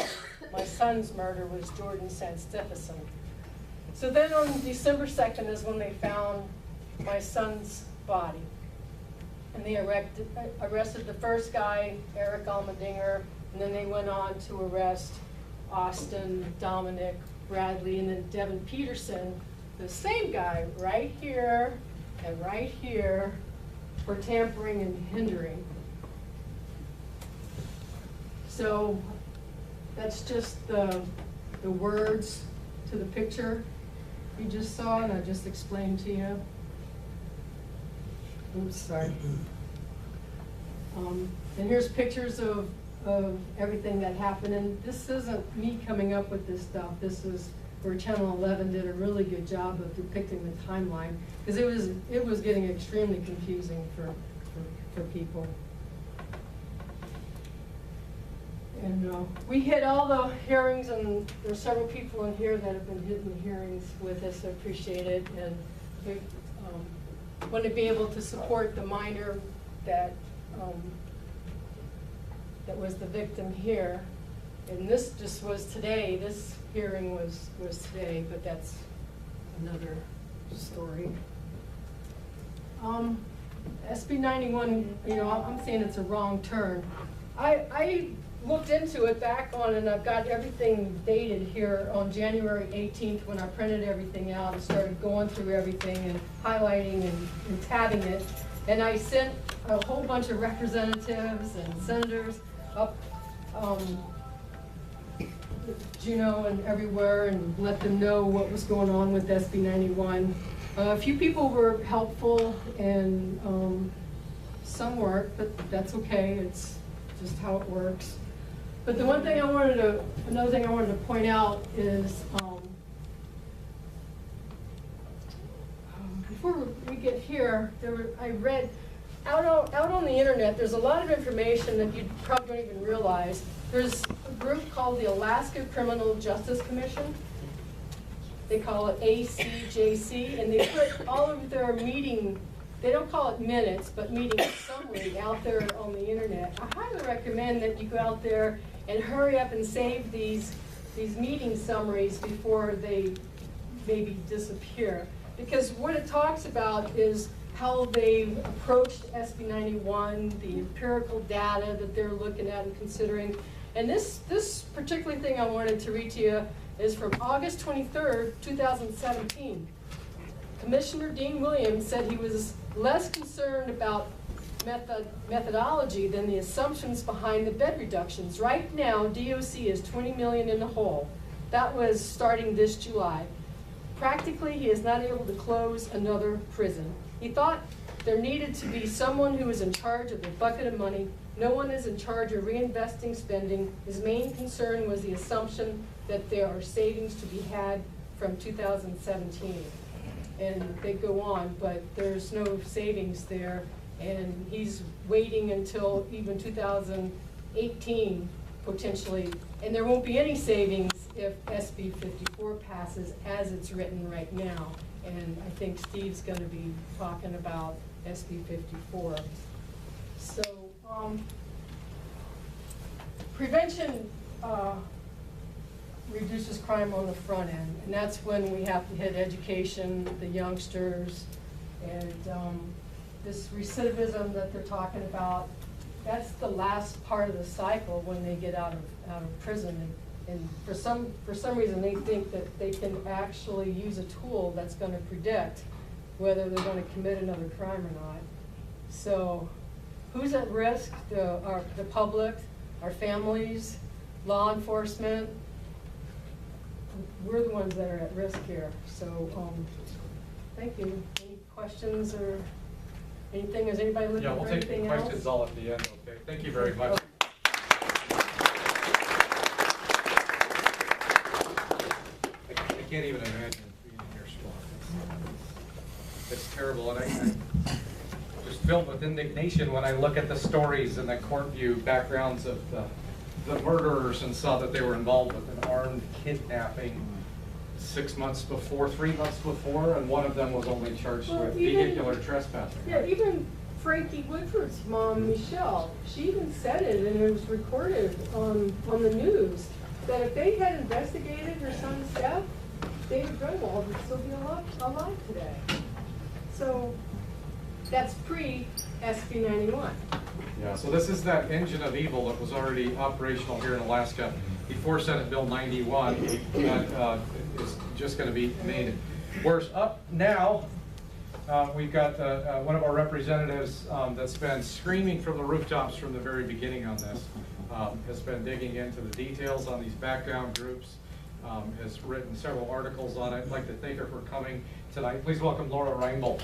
My son's murder was Jordan Sanstificen. So then on December 2nd is when they found my son's body. And they arrested the first guy, Eric Almendinger, and then they went on to arrest Austin, Dominic, Bradley, and then Devin Peterson, the same guy right here and right here, for tampering and hindering. So that's just the words to the picture you just saw, and I just explained to you. Oops, sorry. And here's pictures of everything that happened. And this isn't me coming up with this stuff. This is where Channel 11 did a really good job of depicting the timeline, because it was getting extremely confusing for people. And we hit all the hearings, and there's several people in here that have been hitting the hearings with us. I appreciate it. And we want to be able to support the minor that was the victim here. And this just was today. This hearing was today, but that's another story. SB 91, you know, I'm saying it's a wrong turn. I looked into it back on, and I've got everything dated here on January 18th when I printed everything out and started going through everything and highlighting and tabbing it. And I sent a whole bunch of representatives and senators up Juneau and everywhere and let them know what was going on with SB 91. A few people were helpful and some weren't, but that's okay. It's just how it works. But the another thing I wanted to point out is, before we get here, I read out on the internet, there's a lot of information that you probably don't even realize. There's a group called the Alaska Criminal Justice Commission. They call it ACJC, and they put all of their meeting they don't call it minutes, but meeting summary out there on the internet. I highly recommend that you go out there and hurry up and save these meeting summaries before they maybe disappear. Because what it talks about is how they've approached SB 91, the empirical data that they're looking at and considering. And this particular thing I wanted to read to you is from August 23rd, 2017. Commissioner Dean Williams said he was less concerned about methodology than the assumptions behind the bed reductions. Right now, DOC is 20 million in the hole. That was starting this July. Practically, he is not able to close another prison. He thought there needed to be someone who was in charge of the bucket of money. No one is in charge of reinvesting spending. His main concern was the assumption that there are savings to be had from 2017. And they go on, but there's no savings there. And he's waiting until even 2018, potentially. And there won't be any savings if SB 54 passes as it's written right now. And I think Steve's going to be talking about SB 54. So prevention reduces crime on the front end, and that's when we have to hit education, the youngsters, and this recidivism that they're talking about. That's the last part of the cycle when they get out of prison. And for some reason, they think that they can actually use a tool that's going to predict whether they're going to commit another crime or not. So, who's at risk? The public, our families, law enforcement. We're the ones that are at risk here. So, thank you. Any questions or anything? Is anybody looking for anything else? Yeah, we'll take the questions all at the end. Okay. Thank you very much. I can't even imagine being in your squad. It's terrible, and I just filled with indignation when I look at the stories and the court view backgrounds of the murderers and saw that they were involved with an armed kidnapping 6 months before, 3 months before, and one of them was only charged with vehicular trespassing. Yeah, even Frankie Woodford's mom, Michelle, she even said it, and it was recorded on the news, that if they had investigated her son's death, David Grunwald would still be alive today. So that's pre-SB 91. Yeah, so this is that engine of evil that was already operational here in Alaska before Senate Bill 91 that is just going to be made worse. Up now, we've got one of our representatives that's been screaming from the rooftops from the very beginning on this, has been digging into the details on these background groups, has written several articles on it. I'd like to thank her for coming tonight. Please welcome Laura Reinbold.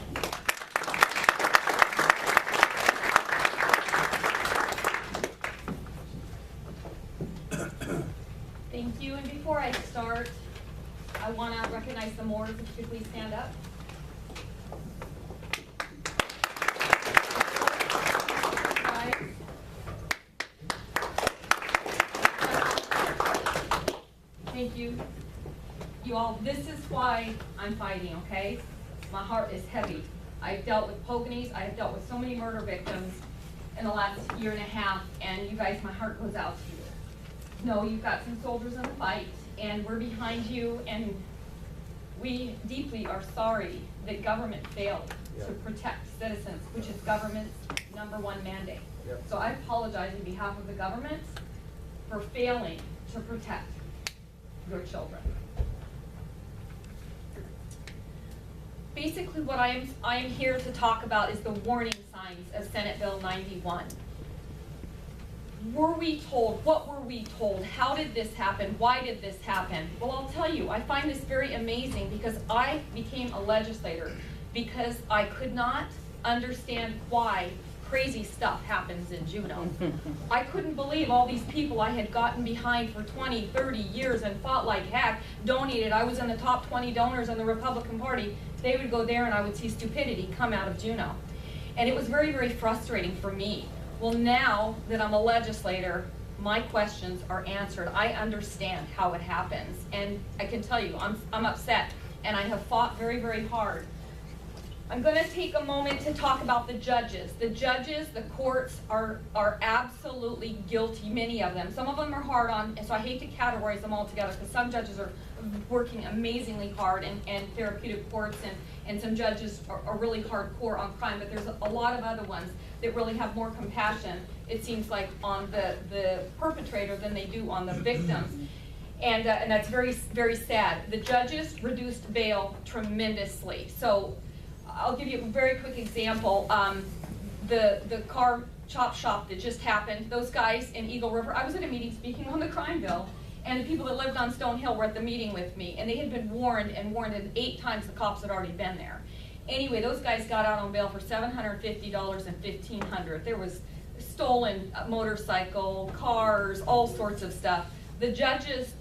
Thank you, and before I start, I want to recognize the Moors. If you could please stand up. Thank you. You all, this is why I'm fighting, okay? My heart is heavy. I've dealt with Poconees, I have dealt with so many murder victims in the last year and a half, and you guys, my heart goes out to you. No, you've got some soldiers in the fight, and we're behind you, and we deeply are sorry that government failed to protect citizens, which is government's #1 mandate. Yep. So I apologize on behalf of the government for failing to protect your children. Basically, what I am here to talk about is the warning signs of Senate Bill 91. Were we told? What were we told? How did this happen? Why did this happen? Well, I'll tell you, I find this very amazing because I became a legislator because I could not understand why crazy stuff happens in Juneau. I couldn't believe all these people I had gotten behind for 20, 30 years and fought like heck, donated. I was in the top 20 donors in the Republican Party. They would go there and I would see stupidity come out of Juneau. And it was very, very frustrating for me. Well, now that I'm a legislator, my questions are answered. I understand how it happens. And I can tell you, I'm upset. And I have fought very, very hard I'm going to take a moment to talk about the judges. The judges, the courts are absolutely guilty, many of them. Some of them are hard on, and so I hate to categorize them all together because some judges are working amazingly hard in therapeutic courts, and some judges are really hardcore on crime, but there's a lot of other ones that really have more compassion, it seems like, on the perpetrator than they do on the victims. And that's very, very sad. The judges reduced bail tremendously. So I'll give you a very quick example. The car chop shop that just happened, those guys in Eagle River, I was at a meeting speaking on the crime bill, and the people that lived on Stone Hill were at the meeting with me, and they had been warned, and 8 times the cops had already been there. Anyway, those guys got out on bail for $750 and $1,500. There was stolen motorcycle, cars, all sorts of stuff. The judges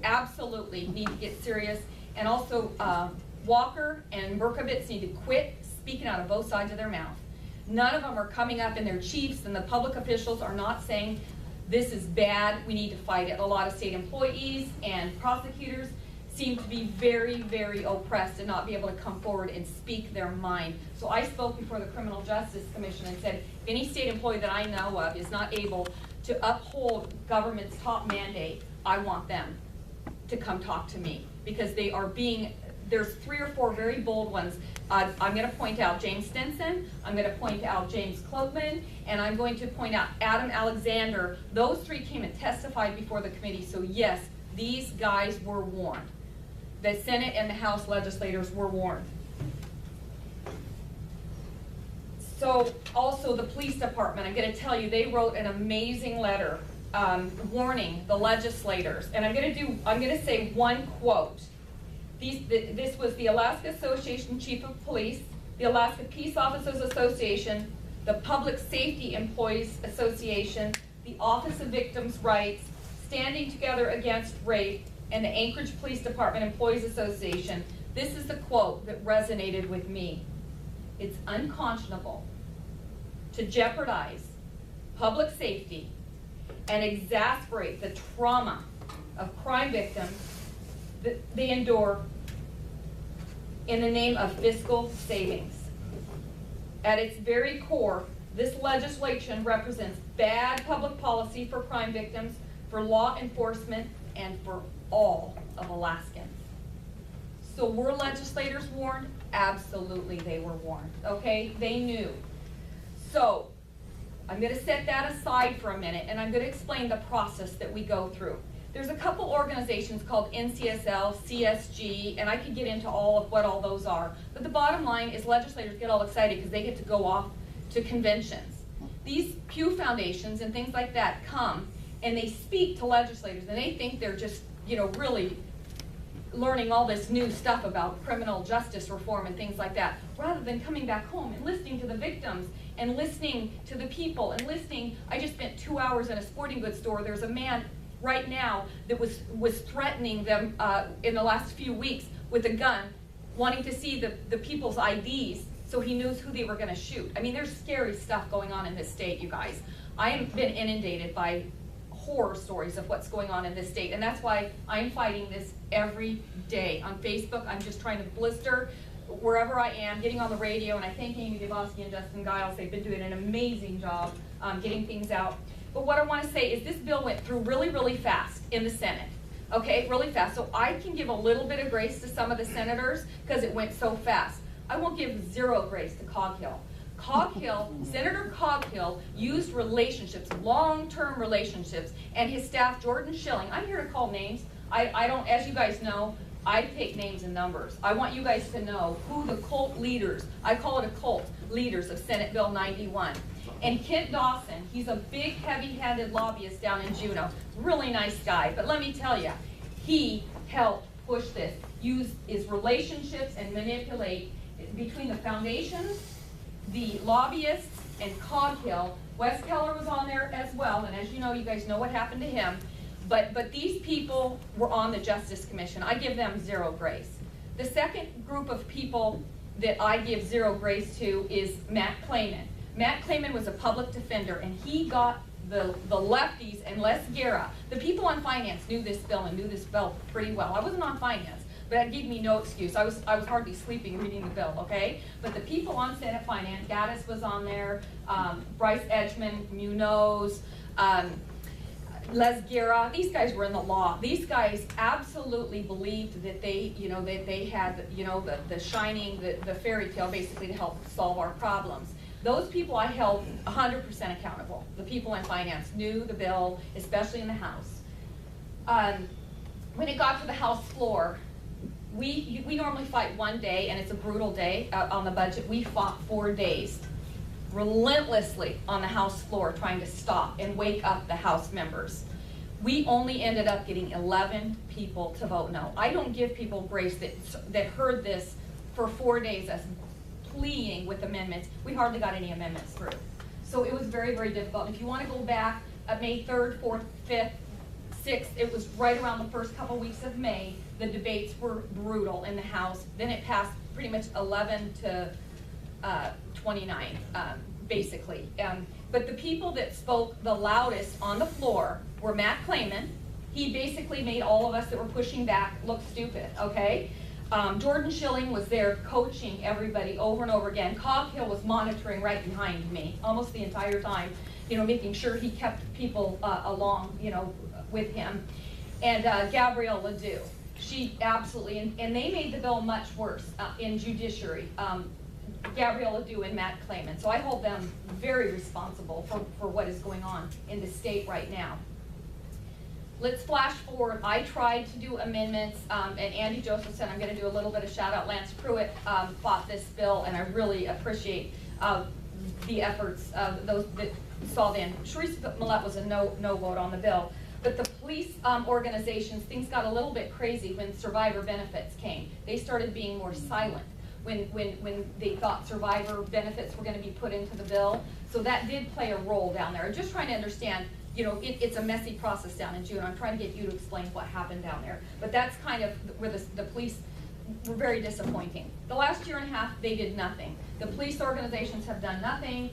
absolutely need to get serious, and also Walker and Berkovitz need to quit speaking out of both sides of their mouth. None of them are coming up, and their chiefs and the public officials are not saying this is bad, we need to fight it. A lot of state employees and prosecutors seem to be very, very oppressed and not be able to come forward and speak their mind. So I spoke before the Criminal Justice Commission and said, if any state employee that I know of is not able to uphold government's top mandate, I want them to come talk to me, because they are being, there's 3 or 4 very bold ones. I'm going to point out James Stinson, I'm going to point out James Klugman, and I'm going to point out Adam Alexander. Those 3 came and testified before the committee, so yes, these guys were warned. The Senate and the House legislators were warned. So also the police department, I'm going to tell you, they wrote an amazing letter warning the legislators, and I'm going to say one quote. This was the Alaska Association Chief of Police, the Alaska Peace Officers Association, the Public Safety Employees Association, the Office of Victims' Rights, Standing Together Against Rape, and the Anchorage Police Department Employees Association. This is the quote that resonated with me. It's unconscionable to jeopardize public safety and exasperate the trauma of crime victims that they endure in the name of fiscal savings. At its very core, this legislation represents bad public policy for crime victims, for law enforcement, and for all of Alaskans. So were legislators warned? Absolutely they were warned, okay? They knew. So I'm going to set that aside for a minute, and I'm going to explain the process that we go through. There's a couple organizations called NCSL, CSG, and I could get into all of what all those are. But the bottom line is legislators get all excited because they get to go off to conventions. These Pew Foundations and things like that come and they speak to legislators, and they think they're just, really learning all this new stuff about criminal justice reform and things like that, rather than coming back home and listening to the victims and listening to the people and listening. I just spent 2 hours in a sporting goods store. There's a man right now that was threatening them in the last few weeks with a gun, wanting to see the people's IDs so he knows who they were going to shoot. I mean, there's scary stuff going on in this state, you guys. I have been inundated by horror stories of what's going on in this state, and that's why I'm fighting this every day. On Facebook, I'm just trying to blister wherever I am, getting on the radio, and I thank Amy DeBosky and Justin Giles. They've been doing an amazing job getting things out. But what I want to say is this bill went through really, really fast in the Senate. Okay, really fast. So I can give a little bit of grace to some of the senators because it went so fast. I won't give zero grace to Coghill. Senator Coghill used relationships, long-term relationships, and his staff, Jordan Schilling. I'm here to call names. I don't, as you guys know, I take names and numbers. I want you guys to know who the cult leaders, I call it a cult, leaders of Senate Bill 91. And Kent Dawson, he's a big, heavy-handed lobbyist down in Juneau. Really nice guy, but let me tell you, he helped push this, use his relationships and manipulate between the foundations, the lobbyists, and Coghill. Wes Keller was on there as well, and as you know, you guys know what happened to him. But these people were on the Justice Commission. I give them zero grace. The second group of people that I give zero grace to is Matt Clayman. Matt Clayman was a public defender, and he got the lefties and Les Guerra. The people on finance knew this bill and knew this bill pretty well. I wasn't on finance, but that gave me no excuse. I was hardly sleeping reading the bill, okay? But the people on Senate Finance, Gaddis was on there, Bryce Edgman, Munoz, Les Guerra, these guys were in the law. These guys absolutely believed that they, that they had, the shining, the fairy tale basically to help solve our problems. Those people I held 100% accountable. The people in finance knew the bill, especially in the House. When it got to the House floor, we normally fight one day, and it's a brutal day on the budget. We fought 4 days, relentlessly on the House floor, trying to stop and wake up the House members. We only ended up getting 11 people to vote no. I don't give people grace that heard this for 4 days as pleading with amendments. We hardly got any amendments through. So it was very, very difficult. If you want to go back, May 3rd, 4th, 5th, 6th, it was right around the first couple weeks of May. The debates were brutal in the House. Then it passed pretty much 11 to 29, basically. But the people that spoke the loudest on the floor were Matt Clayman. He basically made all of us that were pushing back look stupid, okay? Jordan Schilling was there coaching everybody over and over again. Coghill was monitoring right behind me almost the entire time, making sure he kept people along, with him. And Gabrielle Ledoux, she absolutely, and they made the bill much worse in judiciary. Gabrielle Ledoux and Matt Clayman. So I hold them very responsible for what is going on in the state right now. Let's flash forward. I tried to do amendments, and Andy Joseph said I'm going to do a little bit of shout out. Lance Pruitt fought this bill, and I really appreciate the efforts of those that saw in. Sharice Millette was a no vote on the bill. But the police organizations, things got a little bit crazy when survivor benefits came. They started being more silent when they thought survivor benefits were going to be put into the bill. So that did play a role down there. I'm just trying to understand, it's a messy process down in June. I'm trying to get you to explain what happened down there. But that's kind of where the police were very disappointing. The last year and a half, they did nothing. The police organizations have done nothing.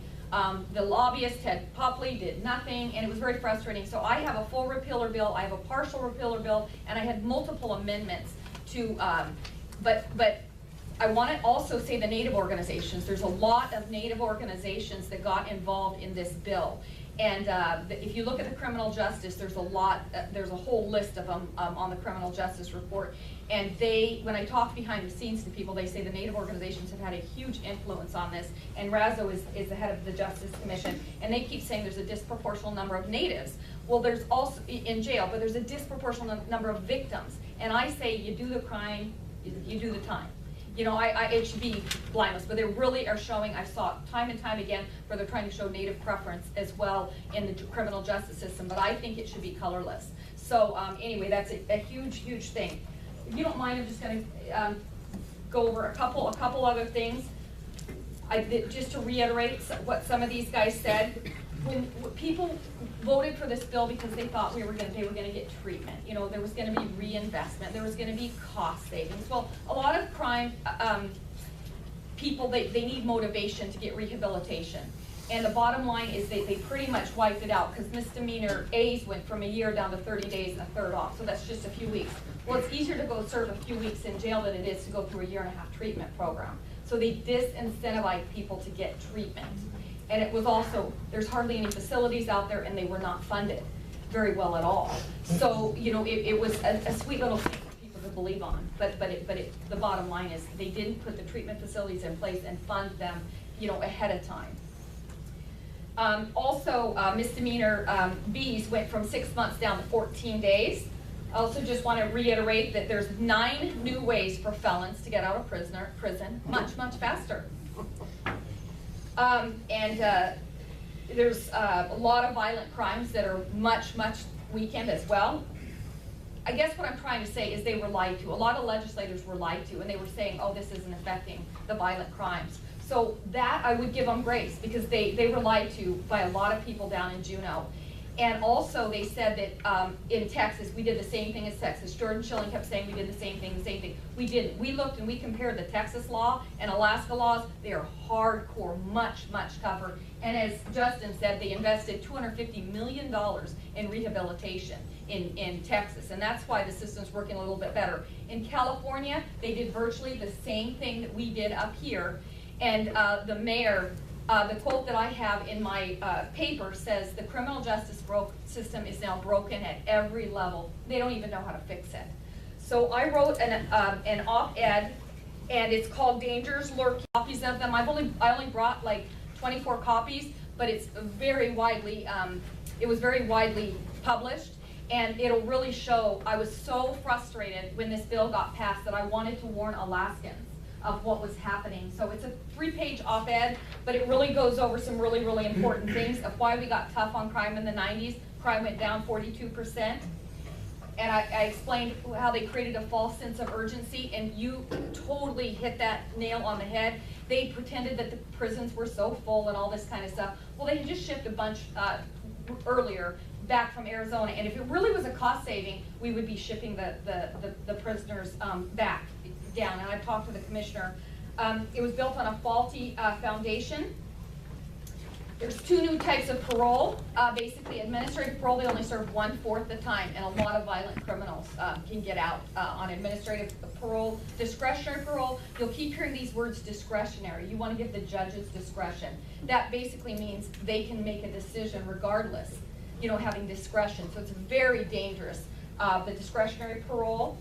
The lobbyist, Ted Popley, did nothing, and it was very frustrating. So I have a full repealer bill, I have a partial repealer bill, and I had multiple amendments to, but I want to also say the Native organizations. There's a lot of Native organizations that got involved in this bill. And if you look at the criminal justice, there's a whole list of them on the criminal justice report. And when I talk behind the scenes to people, they say the Native organizations have had a huge influence on this. And Razzo is the head of the Justice Commission, and they keep saying there's a disproportional number of Natives. Well, there's also in jail, but there's a disproportional number of victims. And I say you do the crime, you do the time. It should be blindless, but they really are showing, I saw it time and time again, where they're trying to show Native preference as well in the criminal justice system, but I think it should be colorless. So anyway, that's a huge, huge thing. If you don't mind, I'm just going to go over a couple other things. Just to reiterate what some of these guys said. When people voted for this bill because they thought they were going to get treatment. There was going to be reinvestment. There was going to be cost savings. Well, a lot of crime people, they need motivation to get rehabilitation. And the bottom line is they pretty much wiped it out because misdemeanor A's went from a year down to 30 days and a third off. So that's just a few weeks. Well, it's easier to go serve a few weeks in jail than it is to go through a 1.5-year treatment program. So they disincentivize people to get treatment. And it was also, there's hardly any facilities out there, and they were not funded very well at all. So, it was a sweet little thing for people to believe on. But the bottom line is they didn't put the treatment facilities in place and fund them, ahead of time. Also, misdemeanor B's went from 6 months down to 14 days. I also just want to reiterate that there's 9 new ways for felons to get out of prison much, much faster. There's a lot of violent crimes that are much, much weakened as well. I guess what I'm trying to say is they were lied to. A lot of legislators were lied to, and they were saying, oh, this isn't affecting the violent crimes. So that I would give them grace because they were lied to by a lot of people down in Juneau. And also they said that in Texas, we did the same thing as Texas. Jordan Schilling kept saying we did the same thing. We didn't. We looked and we compared the Texas law and Alaska laws. They are hardcore, much, much tougher. And as Justin said, they invested $250 million in rehabilitation. in Texas, and that's why the system's working a little bit better. In California, they did virtually the same thing that we did up here, and the mayor, the quote that I have in my paper says the criminal justice system is now broken at every level. They don't even know how to fix it. So I wrote an op-ed, and it's called Dangers Lurking. Copies of them. I only brought like 24 copies, but it's very widely. It was very widely published, and it'll really show. I was so frustrated when this bill got passed that I wanted to warn Alaskans of what was happening. So it's a 3-page op-ed, but it really goes over some really, really important things of why we got tough on crime in the 90s. Crime went down 42%. And I explained how they created a false sense of urgency, and you totally hit that nail on the head. They pretended that the prisons were so full and all this kind of stuff. Well, they had just shipped a bunch earlier back from Arizona, and if it really was a cost saving, we would be shipping the prisoners back down. And I talked to the commissioner. It was built on a faulty foundation. There's 2 new types of parole. Basically, administrative parole, they only serve 1/4 the time, and a lot of violent criminals can get out on administrative parole. Discretionary parole, you'll keep hearing these words discretionary. You want to give the judges discretion. That basically means they can make a decision regardless, having discretion. So it's very dangerous, the discretionary parole.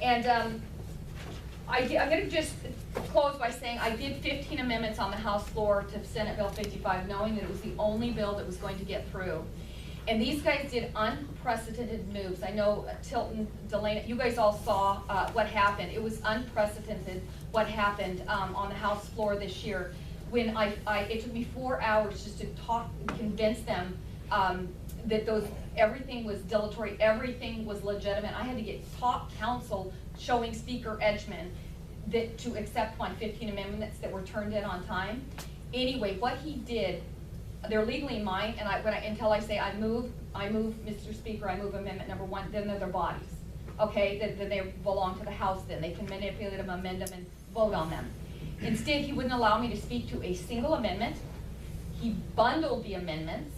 And I'm going to just close by saying I did 15 amendments on the House floor to Senate Bill 55, knowing that it was the only bill that was going to get through. And these guys did unprecedented moves. I know Tilton, Delana, you guys all saw what happened. It was unprecedented what happened on the House floor this year. When it took me 4 hours just to convince them that everything was dilatory, everything was legitimate. I had to get top counsel showing Speaker Edgman to accept 15 amendments that were turned in on time. Anyway, what he did, they're legally mine, and until I say I move, Mr. Speaker, I move amendment number 1, then they're their bodies. Okay, then they belong to the House. Then they can manipulate them, amend them, and vote on them. Instead, he wouldn't allow me to speak to a single amendment. He bundled the amendments.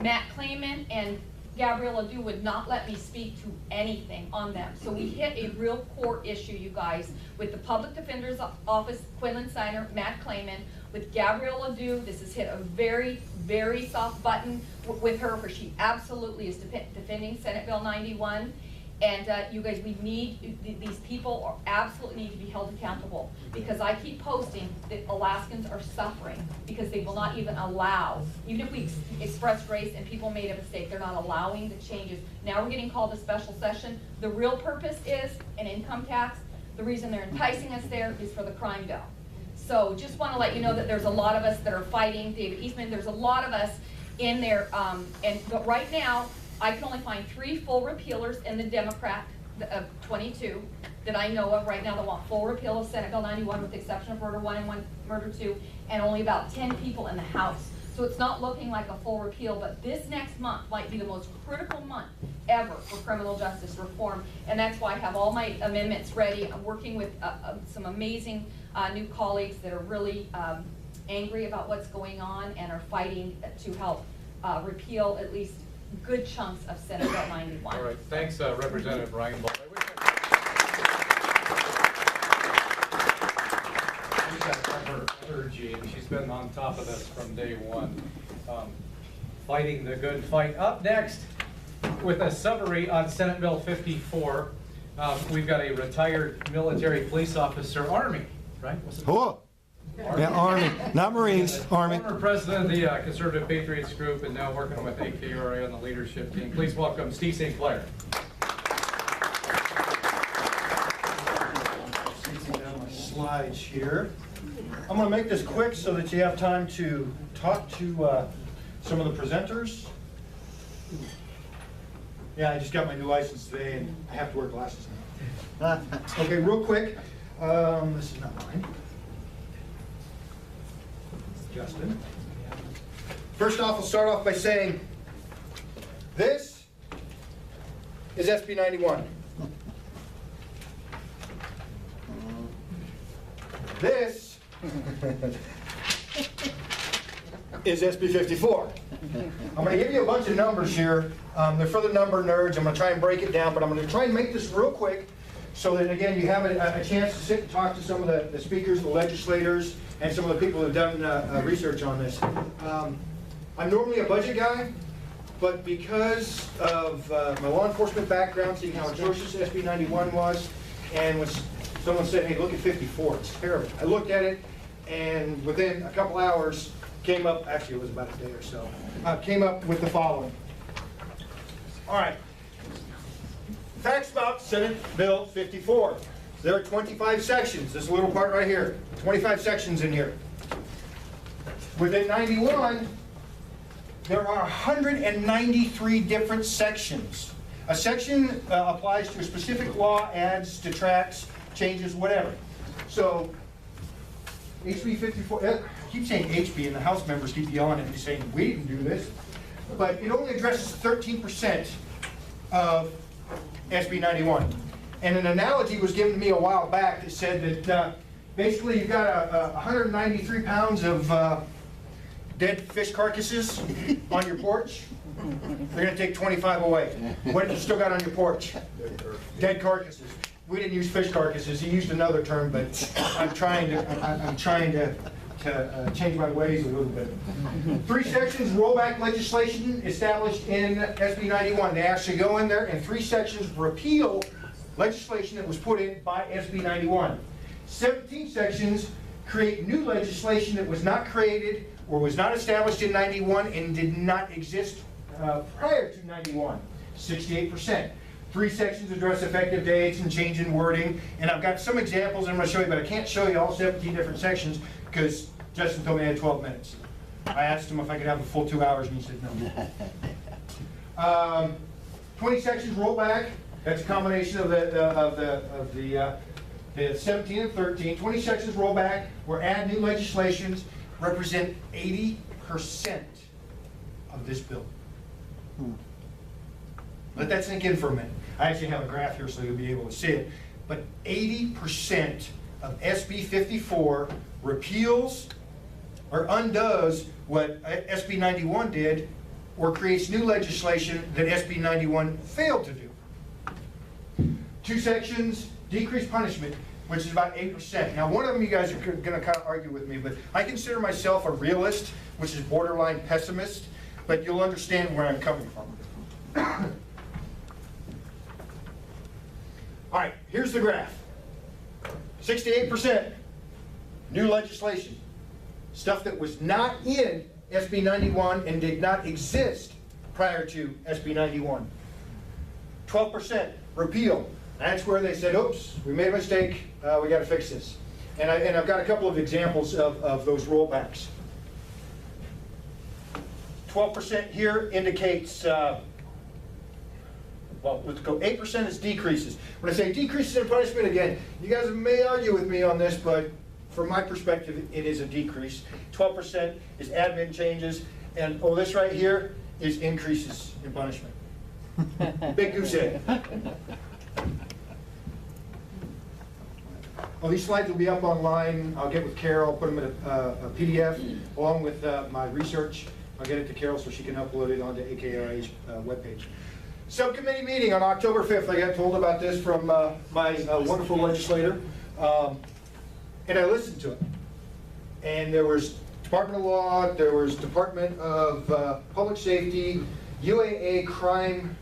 Matt Clayman and Gabrielle Ledoux would not let me speak to anything on them. So we hit a real core issue, you guys, with the Public Defender's Office, Quinlan Steiner, Matt Clayman, with Gabrielle Ledoux. This has hit a very, very soft button with her, for she absolutely is defending Senate Bill 91. And you guys, these people absolutely need to be held accountable, because I keep posting that Alaskans are suffering because they will not even allow, even if we expressed grace and people made a mistake, they're not allowing the changes. Now we're getting called to special session. The real purpose is an income tax. The reason they're enticing us there is for the crime bill. So just want to let you know that there's a lot of us that are fighting. David Eastman, there's a lot of us in there, but right now, I can only find 3 full repealers in the Democrat 22 that I know of right now that want full repeal of Senate Bill 91, with the exception of Murder 1 and Murder 2, and only about 10 people in the House. So it's not looking like a full repeal, but this next month might be the most critical month ever for criminal justice reform, and that's why I have all my amendments ready. I'm working with some amazing new colleagues that are really angry about what's going on and are fighting to help repeal at least good chunks of Senate Bill 91. All right, thanks, Representative Ryan Ball. I wish I heard Jean. She's been on top of this from day one, fighting the good fight. Up next, with a summary on Senate Bill 54, we've got a retired military police officer, Army, right? Hello. Yeah, Army, not Marines, Army. Former president of the Conservative Patriots Group, and now working with AKRA on the leadership team. Please welcome Steve St. Clair. Down my slides here. I'm going to make this quick so that you have time to talk to some of the presenters. Yeah, I just got my new license today, and I have to wear glasses now. Okay, real quick. This is not mine. Justin. First off, I'll start off by saying this is SB 91. This is SB 54. I'm going to give you a bunch of numbers here. They're for the number nerds. I'm going to try and break it down, but I'm going to try and make this real quick so that, again, you have a chance to sit and talk to some of the speakers, the legislators, and some of the people who have done research on this. I'm normally a budget guy, but because of my law enforcement background, seeing how atrocious SB 91 was, and when someone said, hey, look at 54, it's terrible. I looked at it, and within a couple hours, came up, actually it was about a day or so, came up with the following. All right, facts about Senate Bill 54. There are 25 sections, this little part right here, 25 sections in here. Within 91, there are 193 different sections. A section applies to a specific law, adds, detracts, changes, whatever. So, HB 54, I keep saying HB and the House members keep yelling at me saying, we didn't do this. But it only addresses 13% of SB 91. And an analogy was given to me a while back that said that basically you've got 193 pounds of dead fish carcasses on your porch. They're going to take 25 away. What have you still got on your porch? Dead carcasses. We didn't use fish carcasses. He used another term, but I'm trying to change my ways a little bit. 3 sections rollback legislation established in SB 91. They actually go in there, and 3 sections repeal legislation that was put in by SB 91. 17 sections create new legislation that was not created or was not established in 91 and did not exist prior to 91. 68%. 3 sections address effective dates and change in wording, and I've got some examples I'm going to show you, but I can't show you all 17 different sections because Justin told me I had 12 minutes. I asked him if I could have a full 2 hours, and he said no. 20 sections rollback. That's a combination of the 17 and 13. 20 sections rollback or add new legislations represent 80% of this bill. Let that sink in for a minute. I actually have a graph here so you'll be able to see it. But 80% of SB 54 repeals or undoes what SB 91 did or creates new legislation that SB 91 failed to do. 2 sections, decreased punishment, which is about 8%. Now, one of them you guys are going to kind of argue with me, but I consider myself a realist, which is borderline pessimist, but you'll understand where I'm coming from. All right, here's the graph. 68% new legislation. Stuff that was not in SB 91 and did not exist prior to SB 91. 12% repeal. That's where they said, oops, we made a mistake, we got to fix this. And I've got a couple of examples of those rollbacks. 12% here indicates, well, let's go, 8% is decreases. When I say decreases in punishment, again, you guys may argue with me on this, but from my perspective, it is a decrease. 12% is admin changes, and oh, this right here is increases in punishment. Big goose egg. Well, these slides will be up online. I'll get with Carol, put them in a PDF along with my research. I'll get it to Carol so she can upload it onto AKRA's webpage. Subcommittee meeting on October 5th. I got told about this from my wonderful legislator, and I listened to it. And there was Department of Law, there was Department of Public Safety, UAA Crime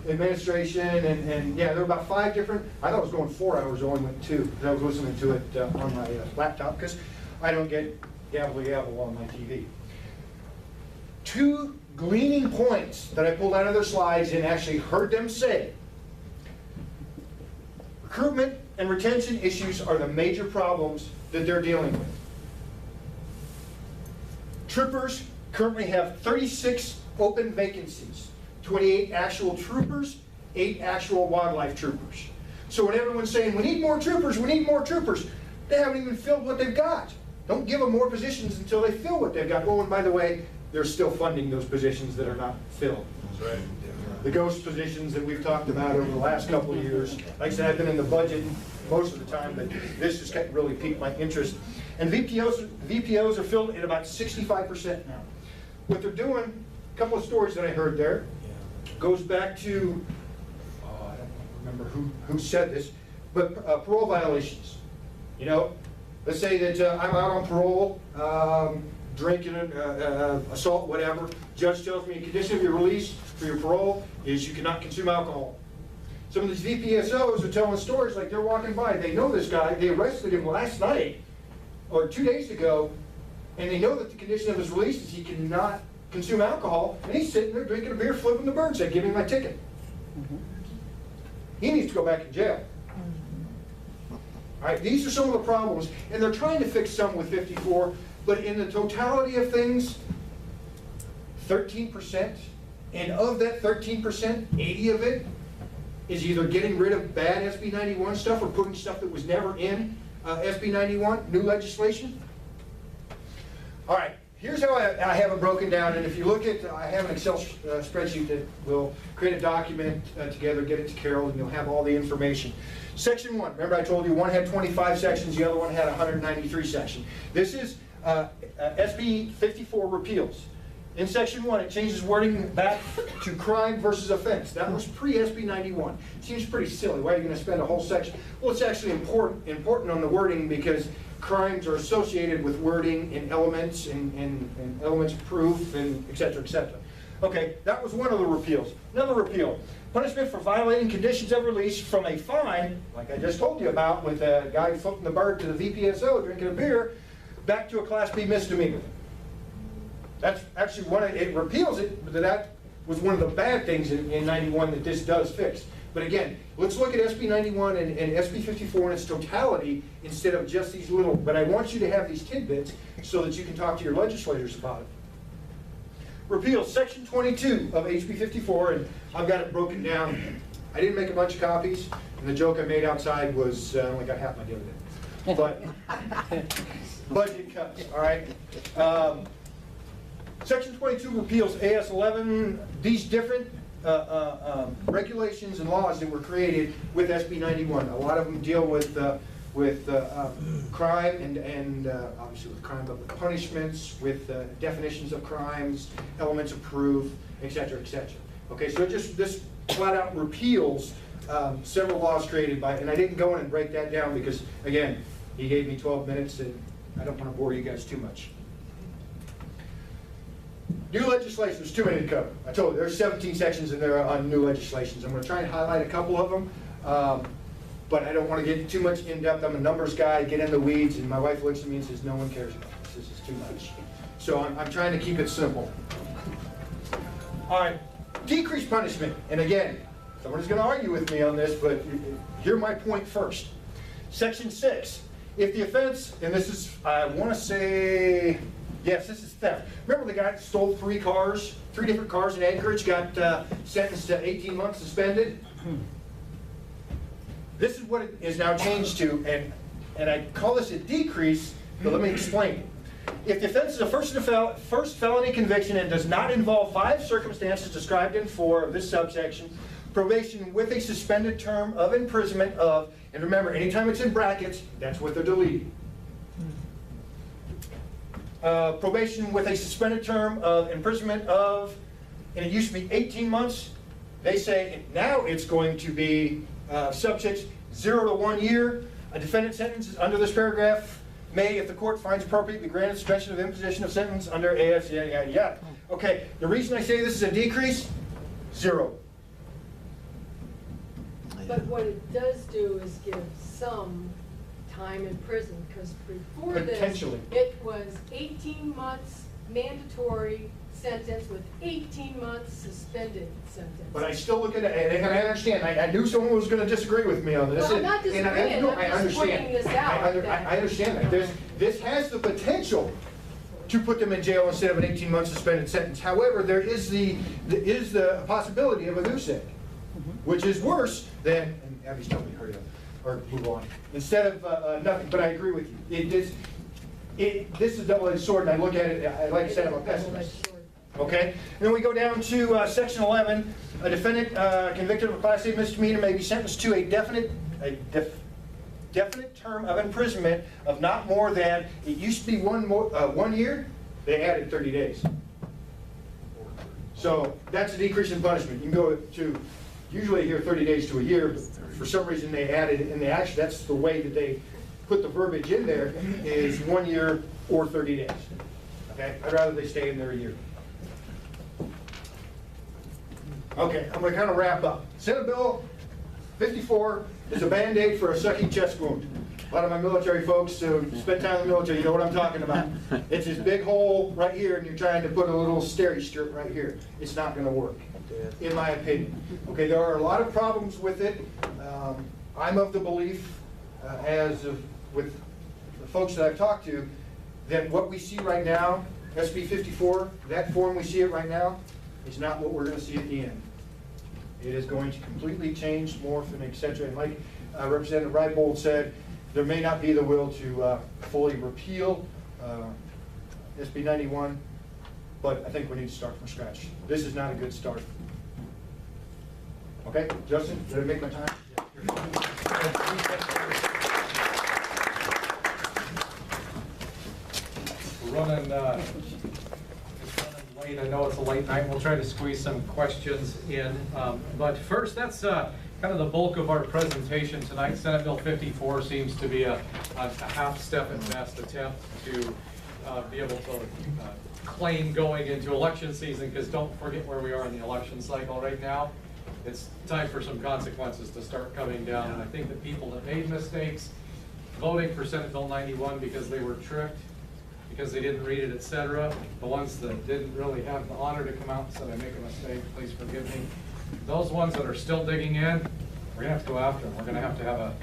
Administration, and yeah, there were about 5 different. I thought it was going 4 hours, I only went 2 because I was listening to it on my laptop because I don't get gavel on my TV. 2 gleaning points that I pulled out of their slides and actually heard them say. Recruitment and retention issues are the major problems that they're dealing with. Troopers currently have 36 open vacancies, 28 actual troopers, 8 actual wildlife troopers. So when everyone's saying, we need more troopers, we need more troopers, they haven't even filled what they've got. Don't give them more positions until they fill what they've got. Oh, and by the way, they're still funding those positions that are not filled. That's right. The ghost positions that we've talked about over the last couple of years. Like I said, I've been in the budget most of the time, but this has really piqued my interest. And VPOs are filled at about 65% now. what they're doing, a couple of stories that I heard there, goes back to, I don't remember who said this, but parole violations. You know, let's say that I'm out on parole, drinking, assault, whatever. Judge tells me a condition of your release for your parole is you cannot consume alcohol. Some of these VPSOs are telling stories like they're walking by. They know this guy. They arrested him last night or 2 days ago, and they know that the condition of his release is he cannot consume alcohol, and he's sitting there drinking a beer, flipping the bird, said, "Give me my ticket." He needs to go back in jail. All right, these are some of the problems, and they're trying to fix some with 54, but in the totality of things, 13%, and of that 13%, 80 of it is either getting rid of bad SB 91 stuff or putting stuff that was never in SB 91, new legislation. All right, here's how I have it broken down, and if you look at, I have an Excel spreadsheet that will create a document together, get it to Carol, and you'll have all the information. Section 1, remember I told you one had 25 sections, the other one had 193 sections. This is SB 54 repeals. In Section 1, it changes wording back to crime versus offense. That was pre-SB 91. Seems pretty silly. Why are you going to spend a whole section? Well, it's actually important on the wording because crimes are associated with wording and elements and elements of proof and et cetera, et cetera. Okay, that was one of the repeals. Another repeal. Punishment for violating conditions of release from a fine, like I just told you about with a guy flipping the bird to the VPSO drinking a beer, back to a Class B misdemeanor. That's actually it repeals it, but that was one of the bad things in 91 that this does fix. But again, let's look at SB 91 and SB 54 in its totality instead of just these little, but I want you to have these tidbits so that you can talk to your legislators about it. Repeal Section 22 of HB 54, and I've got it broken down. I didn't make a bunch of copies, and the joke I made outside was I only got half my dividend. But budget cuts, all right? Section 22 repeals AS 11, these different regulations and laws that were created with SB 91. A lot of them deal with crime and obviously with crime, but with punishments, with definitions of crimes, elements of proof, et cetera, et cetera. Okay, so this flat out repeals several laws created by, and I didn't go in and break that down because, again, he gave me 12 minutes and I don't want to bore you guys too much. New legislation, there's too many to cover. I told you, there's 17 sections in there on new legislations. I'm going to try and highlight a couple of them, but I don't want to get too much in depth. I'm a numbers guy, get in the weeds, and my wife looks at me and says, no one cares about this. This is too much. So I'm trying to keep it simple. All right, decrease punishment. And again, someone's going to argue with me on this, but hear my point first. Section 6, if the offense, and this is, I want to say, yes, this is theft. Remember the guy that stole 3 different cars in Anchorage, got sentenced to 18 months suspended? This is what it is now changed to, and I call this a decrease, but let me explain. If the offense is a first felony conviction and does not involve 5 circumstances described in 4 of this subsection, probation with a suspended term of imprisonment of, and remember, anytime it's in brackets, that's what they're deleting. Probation with a suspended term of imprisonment of, and it used to be 18 months. They say now it's going to be subjects 0 to 1 year. A defendant sentenced under this paragraph may, if the court finds appropriate, be granted suspension of imposition of sentence under AS, yada, yada, yada. Okay, the reason I say this is a decrease, 0. But what it does do is give some time in prison, because before this, Potentially. it was 18 months mandatory sentence with 18 months suspended sentence. But I still look at it, and I understand. I knew someone was going to disagree with me on this. Well, I'm not and disagreeing, I'm just pointing this out. I understand that. This has the potential to put them in jail instead of an 18-month suspended sentence. However, there is the possibility of a goose egg, which is worse than, and Abby's telling me hurry up, or move on, instead of nothing. But I agree with you. This is a double-edged sword, and I look at it, like I said, I'm a pessimist. Okay? And then we go down to Section 11. A defendant convicted of a Class A misdemeanor may be sentenced to a definite term of imprisonment of not more than, it used to be 1 year, they added 30 days. So that's a decrease in punishment. You can go to, usually here 30 days to a year, but for some reason they added, and they actually, that's the way that they put the verbiage in there, is 1 year or 30 days. Okay, I'd rather they stay in there a year. Okay, I'm gonna kind of wrap up. Senate Bill 54 is a Band-Aid for a sucky chest wound. A lot of my military folks who spent time in the military, you know what I'm talking about. It's this big hole right here, and you're trying to put a little steri strip right here. It's not gonna work, in my opinion. Okay, there are a lot of problems with it. I'm of the belief, with the folks that I've talked to, that what we see right now, SB 54, that form we see it right now, is not what we're going to see at the end. It is going to completely change, morph, and et cetera. And like Representative Reibold said, there may not be the will to fully repeal SB 91, but I think we need to start from scratch. This is not a good start. Okay, Justin, did I make my time? We're running late. I know it's a late night. We'll try to squeeze some questions in. But first, that's kind of the bulk of our presentation tonight. Senate Bill 54 seems to be a half step at best attempt to be able to claim going into election season, because don't forget where we are in the election cycle right now. It's time for some consequences to start coming down. And I think the people that made mistakes voting for Senate Bill 91 because they were tricked, because they didn't read it, etc. The ones that didn't really have the honor to come out and said, I make a mistake, please forgive me. Those ones that are still digging in, we're gonna have to go after them. We're gonna have to have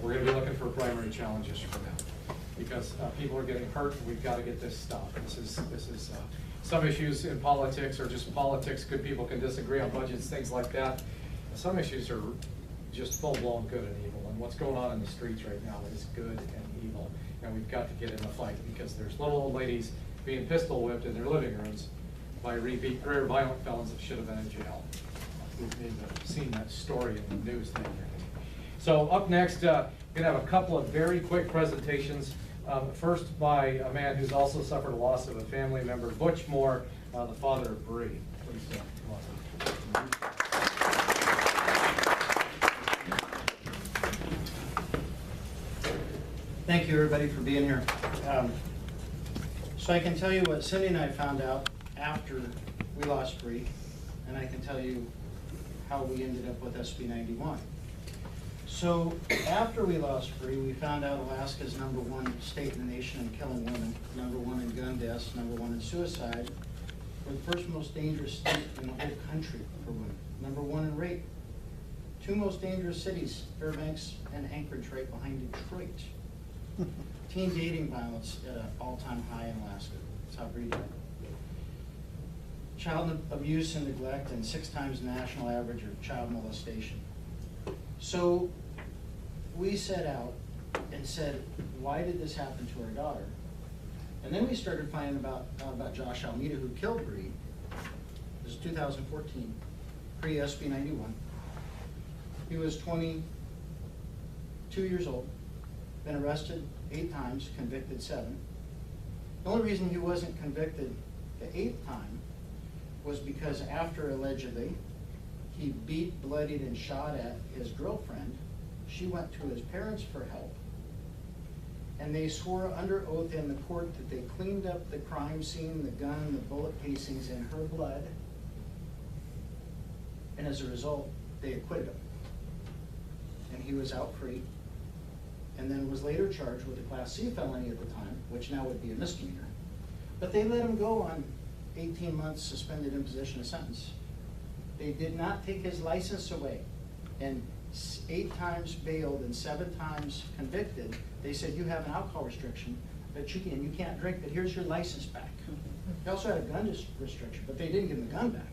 we're gonna be looking for primary challenges for them. Because people are getting hurt, and we've got to get this stopped. This is some issues in politics are just politics. Good people can disagree on budgets, things like that. Some issues are just full-blown good and evil. And what's going on in the streets right now is good and evil. And we've got to get in the fight, because there's little old ladies being pistol whipped in their living rooms by very violent felons that should have been in jail. We've seen that story in the news lately. So up next, we're going to have a couple of very quick presentations. First by a man who's also suffered a loss of a family member, Butch Moore, the father of Bree. Please come on. Thank you, everybody, for being here. So I can tell you what Cindy and I found out after we lost Bree, and I can tell you how we ended up with SB 91. So after we lost Bree, we found out Alaska's #1 state in the nation in killing women, #1 in gun deaths, #1 in suicide. We're the first most dangerous state in the whole country for women, #1 in rape. 2 most dangerous cities, Fairbanks and Anchorage, right behind Detroit. Teen dating violence at an all-time high in Alaska. That's how Bree died. Child abuse and neglect, and 6 times the national average of child molestation. So we set out and said, why did this happen to our daughter? And then we started finding out about Josh Almeida, who killed Bree. This is 2014, pre-SB 91. He was 22 years old, been arrested 8 times, convicted 7. The only reason he wasn't convicted the 8th time was because after, allegedly, he beat, bloodied, and shot at his girlfriend, she went to his parents for help. And they swore under oath in the court that they cleaned up the crime scene, the gun, the bullet casings in her blood. And as a result, they acquitted him. And he was out free. And then was later charged with a Class C felony at the time, which now would be a misdemeanor. But they let him go on 18 months suspended imposition of sentence. They did not take his license away. And 8 times bailed and 7 times convicted, they said, you have an alcohol restriction, but you can't drink, but here's your license back. He also had a gun restriction, but they didn't give him the gun back.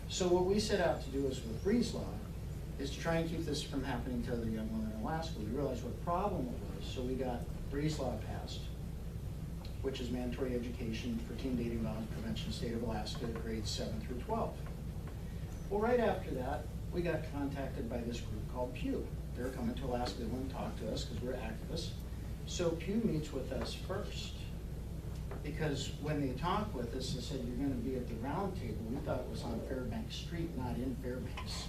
So what we set out to do is with Bree's Law, is to try and keep this from happening to other young women in Alaska. We realized what the problem was, so we got Bree's Law passed, which is mandatory education for teen dating violence prevention, state of Alaska, grades 7 through 12. Well, right after that, we got contacted by this group called Pew. They're coming to Alaska, they want to talk to us because we're activists. So Pew meets with us first. Because when they talked with us and said, you're gonna be at the round table, we thought it was on Fairbanks Street, not in Fairbanks.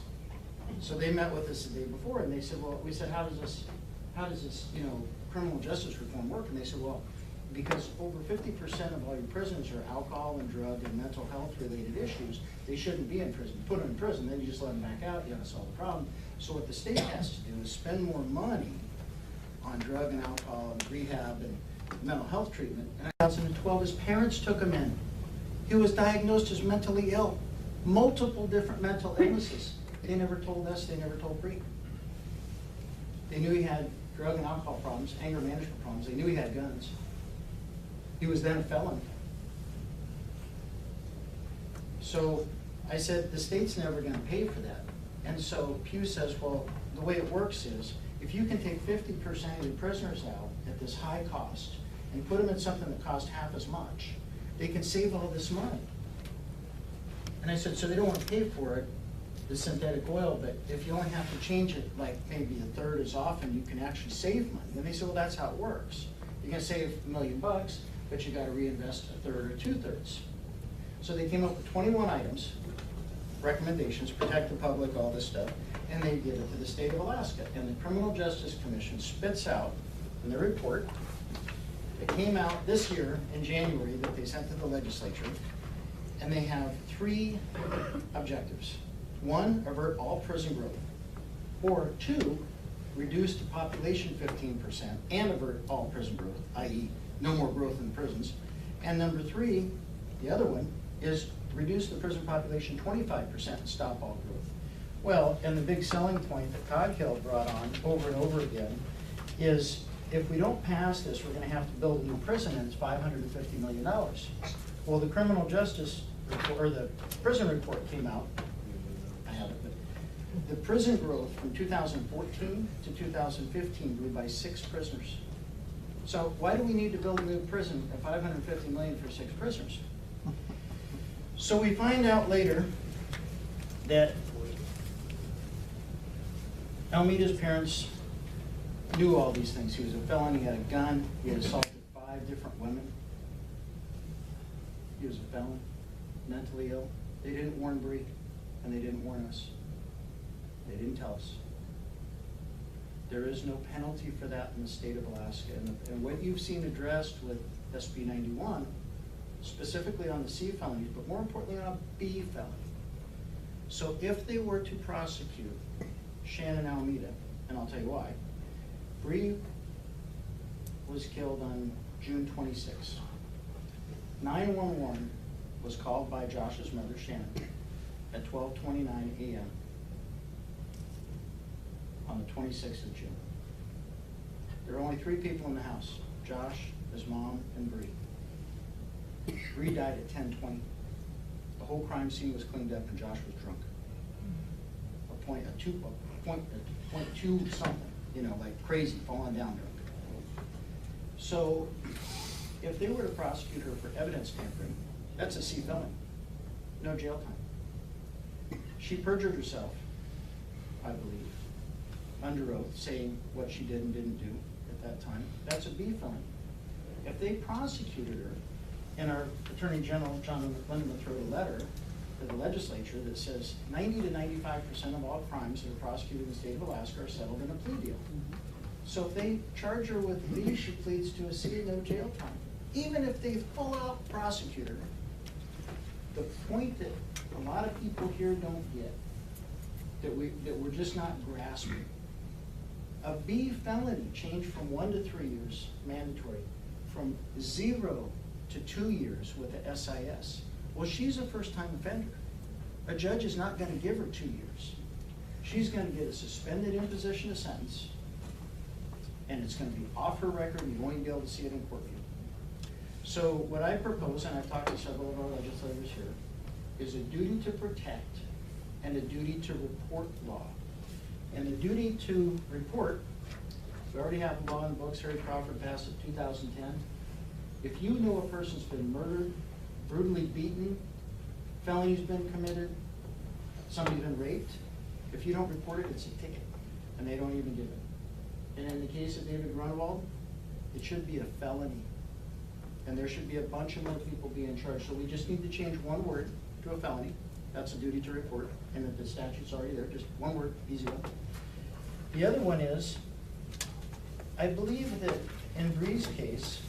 So they met with us the day before, and they said, well, we said, how does this, criminal justice reform work? And they said, well, because over 50% of all your prisoners are alcohol and drug and mental health related issues, they shouldn't be in prison. Put them in prison, then you just let them back out, you haven't solved the problem. So what the state has to do is spend more money on drug and alcohol and rehab and mental health treatment. In 2012, his parents took him in. He was diagnosed as mentally ill, multiple different mental illnesses. They never told us, they never told Bree. They knew he had drug and alcohol problems, anger management problems. They knew he had guns. He was then a felon. So I said, the state's never gonna pay for that. And so Pew says, well, the way it works is, if you can take 50% of your prisoners out at this high cost and put them in something that costs half as much, they can save all this money. And I said, so they don't want to pay for it, the synthetic oil, but if you only have to change it like maybe a third as often, you can actually save money. And they said, well, that's how it works. You're gonna save $1 million, but you gotta reinvest a third or 2/3. So they came up with 21 items, recommendations, protect the public, all this stuff, and they give it to the state of Alaska. And the Criminal Justice Commission spits out in their report that came out this year in January that they sent to the legislature, and they have 3 objectives. 1, avert all prison growth. Or 2, reduce the population 15% and avert all prison growth, i.e. no more growth in the prisons. And number 3, the other one, is reduce the prison population 25% and stop all growth. Well, and the big selling point that Coghill brought on over and over again is, if we don't pass this, we're gonna have to build a new prison, and it's $550 million. Well, the criminal justice, or the prison report came out, I have it, but the prison growth from 2014 to 2015 grew by 6 prisoners. So why do we need to build a new prison at $550 million for 6 prisoners? So we find out later that Almeida's parents knew all these things. He was a felon, he had a gun, he had assaulted 5 different women. He was a felon, mentally ill. They didn't warn Bree, and they didn't warn us. They didn't tell us. There is no penalty for that in the state of Alaska. And what you've seen addressed with SB 91, specifically on the C felonies, but more importantly on a B felony. So if they were to prosecute Shannon Almeida, and I'll tell you why, Bree was killed on June 26th. 911 was called by Josh's mother, Shannon, at 12:29 a.m. on the 26th of June. There were only 3 people in the house, Josh, his mom, and Bree. Bree died at 10:20. The whole crime scene was cleaned up and Josh was drunk. Point two something, like crazy, falling down drunk. So if they were to prosecute her for evidence tampering, that's a C felony, no jail time. She perjured herself, I believe, under oath, saying what she did and didn't do at that time. That's a B felony. If they prosecuted her, and our Attorney General, John McClendon, wrote a letter to the legislature that says 90 to 95% of all crimes that are prosecuted in the state of Alaska are settled in a plea deal. So if they charge her with B, she pleads to a C, no jail time. Even if they full out prosecute her, the point that a lot of people here don't get, that we're just not grasping, a B felony changed from 1 to 3 years mandatory, from 0 to 2 years with the SIS. Well, she's a first-time offender. A judge is not going to give her 2 years. She's going to get a suspended imposition of sentence, and it's going to be off her record, and you won't even be able to see it in court view. So what I propose, and I've talked to several of our legislators here, is a duty to protect and a duty to report law. And the duty to report, we already have a law in the books. Harry Crawford passed it in 2010. If you know a person's been murdered, brutally beaten, felony's been committed, somebody's been raped, if you don't report it, it's a ticket, and they don't even give it. And in the case of David Grunewald, it should be a felony. and there should be a bunch of more people being charged. So we just need to change one word to a felony. That's a duty to report, and if the statute's already there, just one word, easy one. The other one is, I believe that in Bree's case,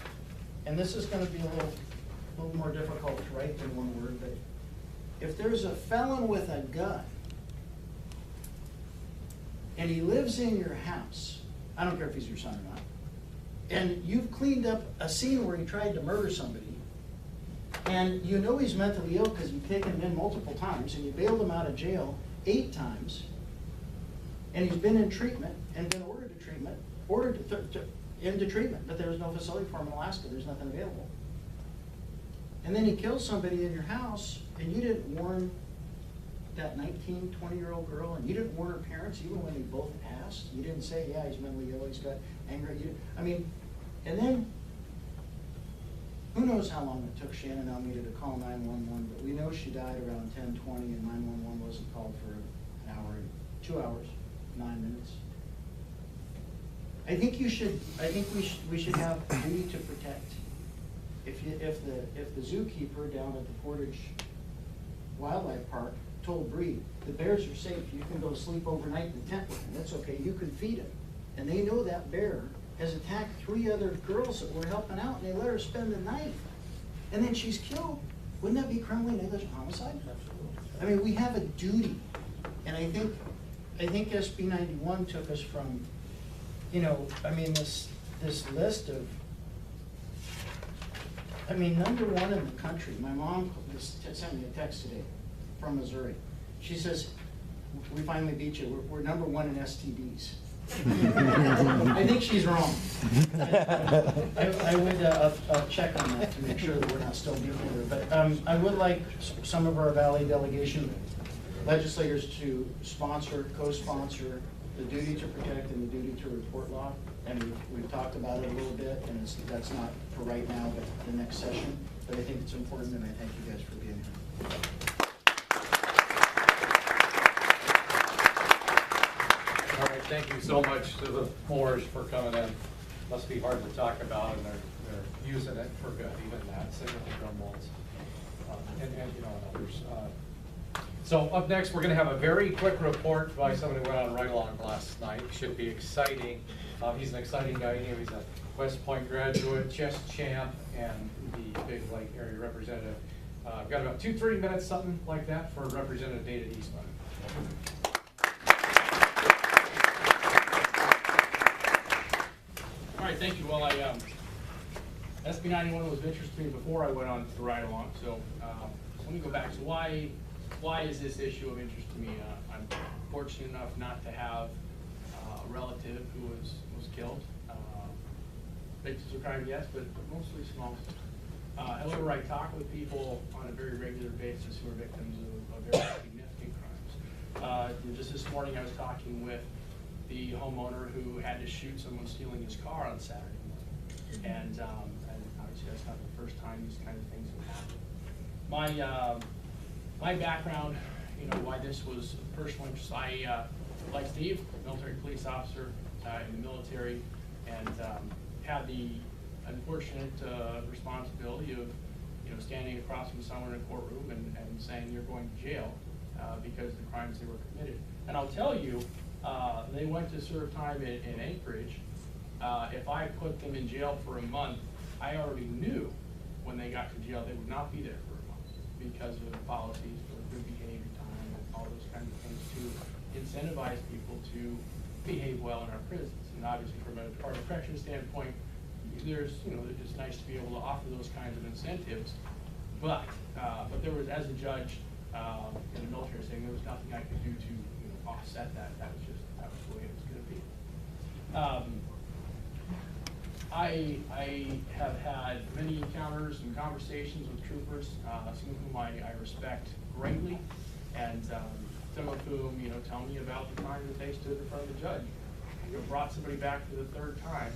and this is gonna be a little more difficult to write than one word, but if there's a felon with a gun, and he lives in your house, I don't care if he's your son or not, and you've cleaned up a scene where he tried to murder somebody, and you know he's mentally ill because you've taken him in multiple times, and you bailed him out of jail 8 times, and he's been in treatment, and been ordered to treatment, into treatment, but there was no facility for him in Alaska, there's nothing available. And then he kills somebody in your house, and you didn't warn that 19, 20-year-old girl, and you didn't warn her parents, even when they both asked. You didn't say, yeah, he's mentally ill, he's got anger. I mean, and then, who knows how long it took Shannon Almeida to call 911, but we know she died around 10:20, and 911 wasn't called for an hour, 2 hours, 9 minutes. I think we should have a duty to protect. If the zookeeper down at the Portage Wildlife Park told Bree, the bears are safe, you can go sleep overnight in the tent with them, that's okay, you can feed them. And they know that bear has attacked 3 other girls that were helping out, and they let her spend the night. And then she's killed. Wouldn't that be criminally negligent homicide? I mean, we have a duty. And I think SB 91 took us from, you know, I mean, this list of, I mean, #1 in the country. My mom just sent me a text today from Missouri. She says, we finally beat you. We're #1 in STDs. I think she's wrong. I would I'll check on that to make sure that we're not still beating her. But I would like some of our Valley delegation legislators to sponsor, co-sponsor the duty to protect and the duty to report law. And we've talked about it a little bit, and that's not for right now, but the next session. But I think it's important, and I thank you guys for being here. All right, thank you so much to the Moors for coming in. Must be hard to talk about, and they're using it for good, even that, same with the drum walls, and you know, and others. So up next, we're going to have a very quick report by somebody who went on a ride-along last night. Should be exciting. He's an exciting guy. You know, he's a West Point graduate, chess champ, and the Big Lake area representative. I've got about 2-3 minutes, something like that, for Representative David Eastman. All right, thank you. Well, SB 91 was of interest to me before I went on the ride-along. So let me go back. So why is this issue of interest to me? I'm fortunate enough not to have a relative who was killed. Victims of crime, yes, but mostly small. However, I talk with people on a very regular basis who are victims of very significant crimes. Just this morning, I was talking with the homeowner who had to shoot someone stealing his car on Saturday morning. And obviously, that's not the first time these kind of things have happened. My background, you know, why this was personal interest. I, like Steve, military police officer in the military, and had the unfortunate responsibility of, you know, standing across from someone in a courtroom and saying you're going to jail because of the crimes they were committed. And I'll tell you, they went to serve time in Anchorage. If I put them in jail for a month, I already knew when they got to jail they would not be there for a month because of the policies for good behavior time and all those kinds of things to incentivize people to behave well in our prisons. And obviously from a Department of Corrections standpoint, there's, you know, it's nice to be able to offer those kinds of incentives. But there was, as a judge in the military saying, there was nothing I could do to, you know, offset that. That was the way it was going to be. I have had many encounters and conversations with troopers, some of whom I respect greatly, and some of whom, you know, tell me about the time that they stood in front of the judge. You know, brought somebody back for the 3rd time.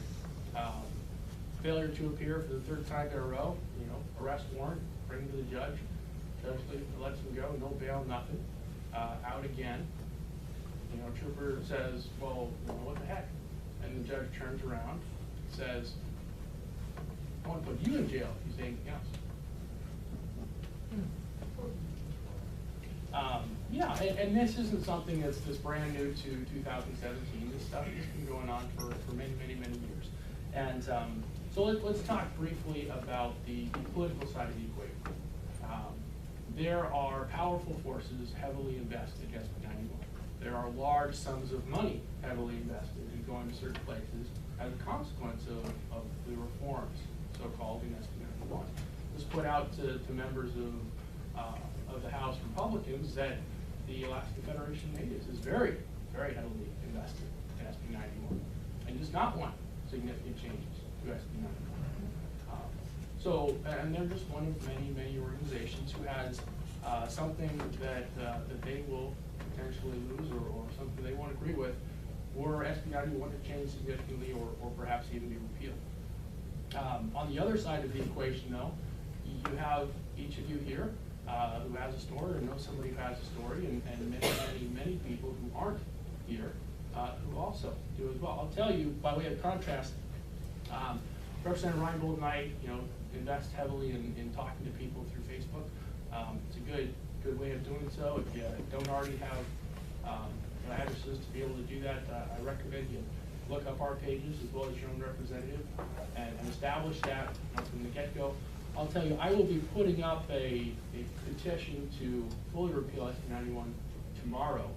Failure to appear for the 3rd time in a row, you know, arrest warrant, bring him to the judge. Judge lets him go, no bail, nothing. Out again. You know, trooper says, well, you know, what the heck? And the judge turns around, says, I want to put you in jail if you say anything else. Yeah, and this isn't something that's brand new to 2017. This stuff has been going on for many, many, many years. And so let's talk briefly about the political side of the equation. There are powerful forces heavily invested in SB 91. There are large sums of money heavily invested in going to certain places as a consequence of the reforms, so-called, in SB 91. This put out to members of the House Republicans that the Alaska Federation of Natives is very, very heavily invested in SB 91 and does not want significant changes to SB 91. And they're just one of many, many organizations who has something that they will potentially lose or something they won't agree with, were SB 91 to change significantly or perhaps even be repealed. On the other side of the equation, though, you have each of you here who has a story or knows somebody who has a story, and many, many, many people who aren't here who also do as well. I'll tell you, by way of contrast, Representative Reinbold and I, invest heavily in talking to people through Facebook. It's a good way of doing so. If you don't already have addresses to be able to do that, I recommend you look up our pages as well as your own representative and establish that from the get-go. I'll tell you, I will be putting up a petition to fully repeal SB 91 tomorrow.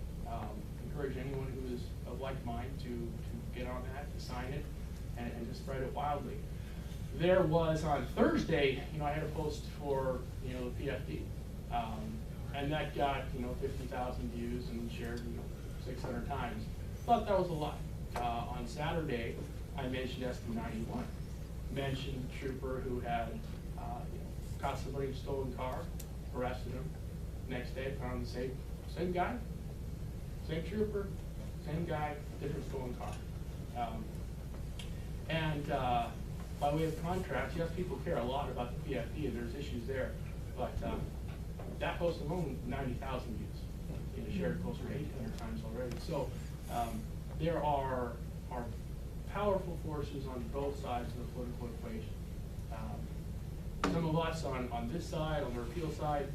Encourage anyone who is of like mind to get on that, to sign it, and to spread it wildly. There was on Thursday, I had a post for the PFD, and that got 50,000 views and shared 600 times. Thought that was a lot. On Saturday, I mentioned SB 91, mentioned the trooper who had caught somebody in a stolen car, arrested him. Next day, found the same guy, same trooper, same guy, different stolen car. By way of contrast, yes, people care a lot about the PFD, and there's issues there, but that post alone, 90,000 views, shared closer to 800 times already. So there are powerful forces on both sides of the political equation. Some of us on this side, on the repeal side,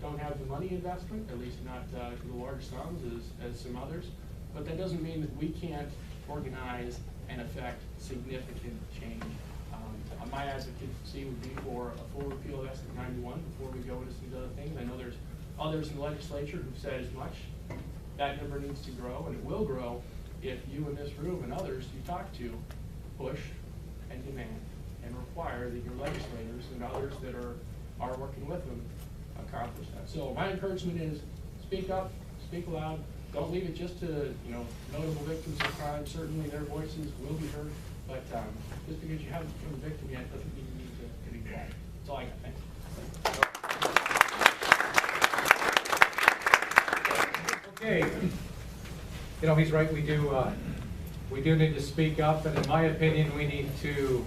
don't have the money investment, at least not to the large sums as some others, but that doesn't mean that we can't organize and affect significant change. My advocacy would be for a full repeal of SB 91 before we go into some other things. I know there's others in the legislature who've said as much. That number needs to grow, and it will grow if you in this room and others you talk to push and demand and require that your legislators and others that are working with them accomplish that. So my encouragement is speak up, speak loud. Don't leave it just to notable victims of crime. Certainly their voices will be heard, but just because you haven't become a victim yet doesn't mean you need to be quiet. That's all I got. Thanks. Okay. He's right. We do need to speak up, and in my opinion, we need to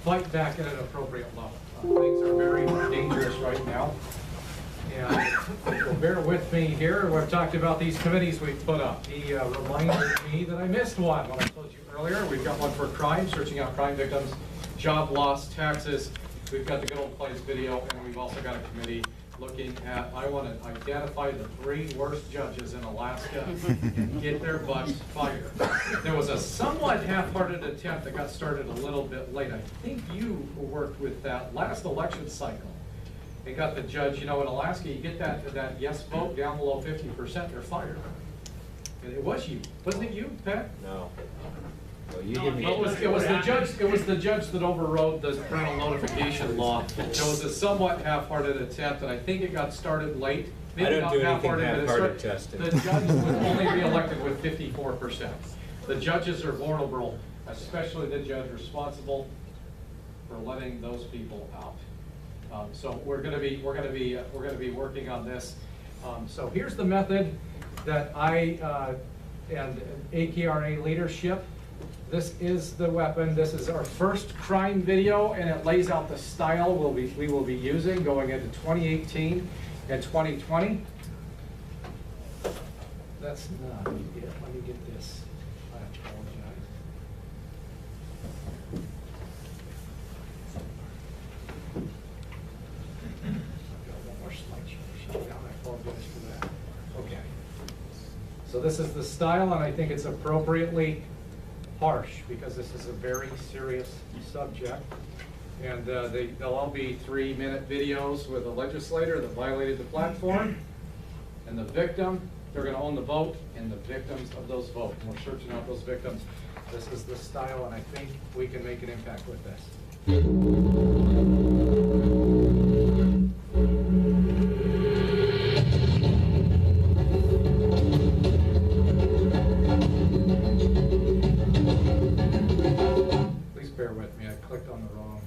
fight back at an appropriate level. Things are very dangerous right now. And so bear with me here. We've talked about these committees we've put up. He reminded me that I missed one when I told you earlier. We've got one for crime, searching out crime victims, job loss, taxes. We've got the good old place video, and we've also got a committee looking at, I want to identify the 3 worst judges in Alaska and get their butts fired. There was a somewhat half-hearted attempt that got started a little bit late. I think you worked with that last election cycle. They got the judge, in Alaska, you get that yes vote down below 50%, they're fired. And it was you. Wasn't it you, Pat? No. Well, you didn't. Well, it was the judge that overrode the parental notification law. It was a somewhat half-hearted attempt, and I think it got started late. Maybe I don't do anything half-hearted, The Justin. judge would only be elected with 54%. The judges are vulnerable, especially the judge responsible for letting those people out. So we're going to be working on this. So here's the method that I and AKRA leadership. This is the weapon. This is our first crime video, and it lays out the style we will be using going into 2018 and 2020. That's not it. Let me get this. I apologize. So this is the style, and I think it's appropriately harsh, because this is a very serious subject. And they'll all be 3-minute videos with a legislator that violated the platform, and the victim. They're gonna own the vote, and the victims of those votes. And we're searching out those victims. This is the style, and I think we can make an impact with this. Please bear with me, I clicked on the wrong.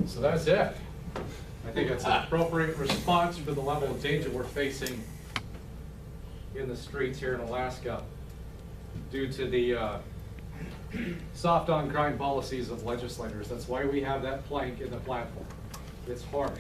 So that's it. I think it's an appropriate response for the level of danger we're facing in the streets here in Alaska due to the soft on crime policies of legislators. That's why we have that plank in the platform. It's harsh.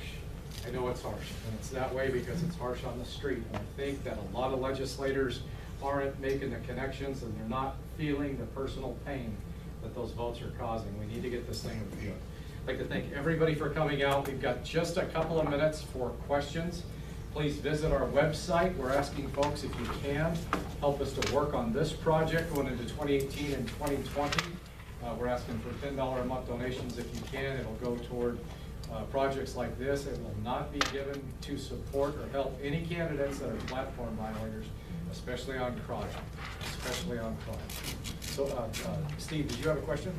I know it's harsh, and it's that way because it's harsh on the street. And I think that a lot of legislators aren't making the connections, and they're not feeling the personal pain that those votes are causing. We need to get this thing reviewed. I'd like to thank everybody for coming out. We've got just a couple of minutes for questions. Please visit our website. We're asking folks, if you can, help us to work on this project going into 2018 and 2020. We're asking for $10 a month donations if you can. It'll go toward projects like this. It will not be given to support or help any candidates that are platform violators, especially on crime. Especially on crime. So, Steve, did you have a question?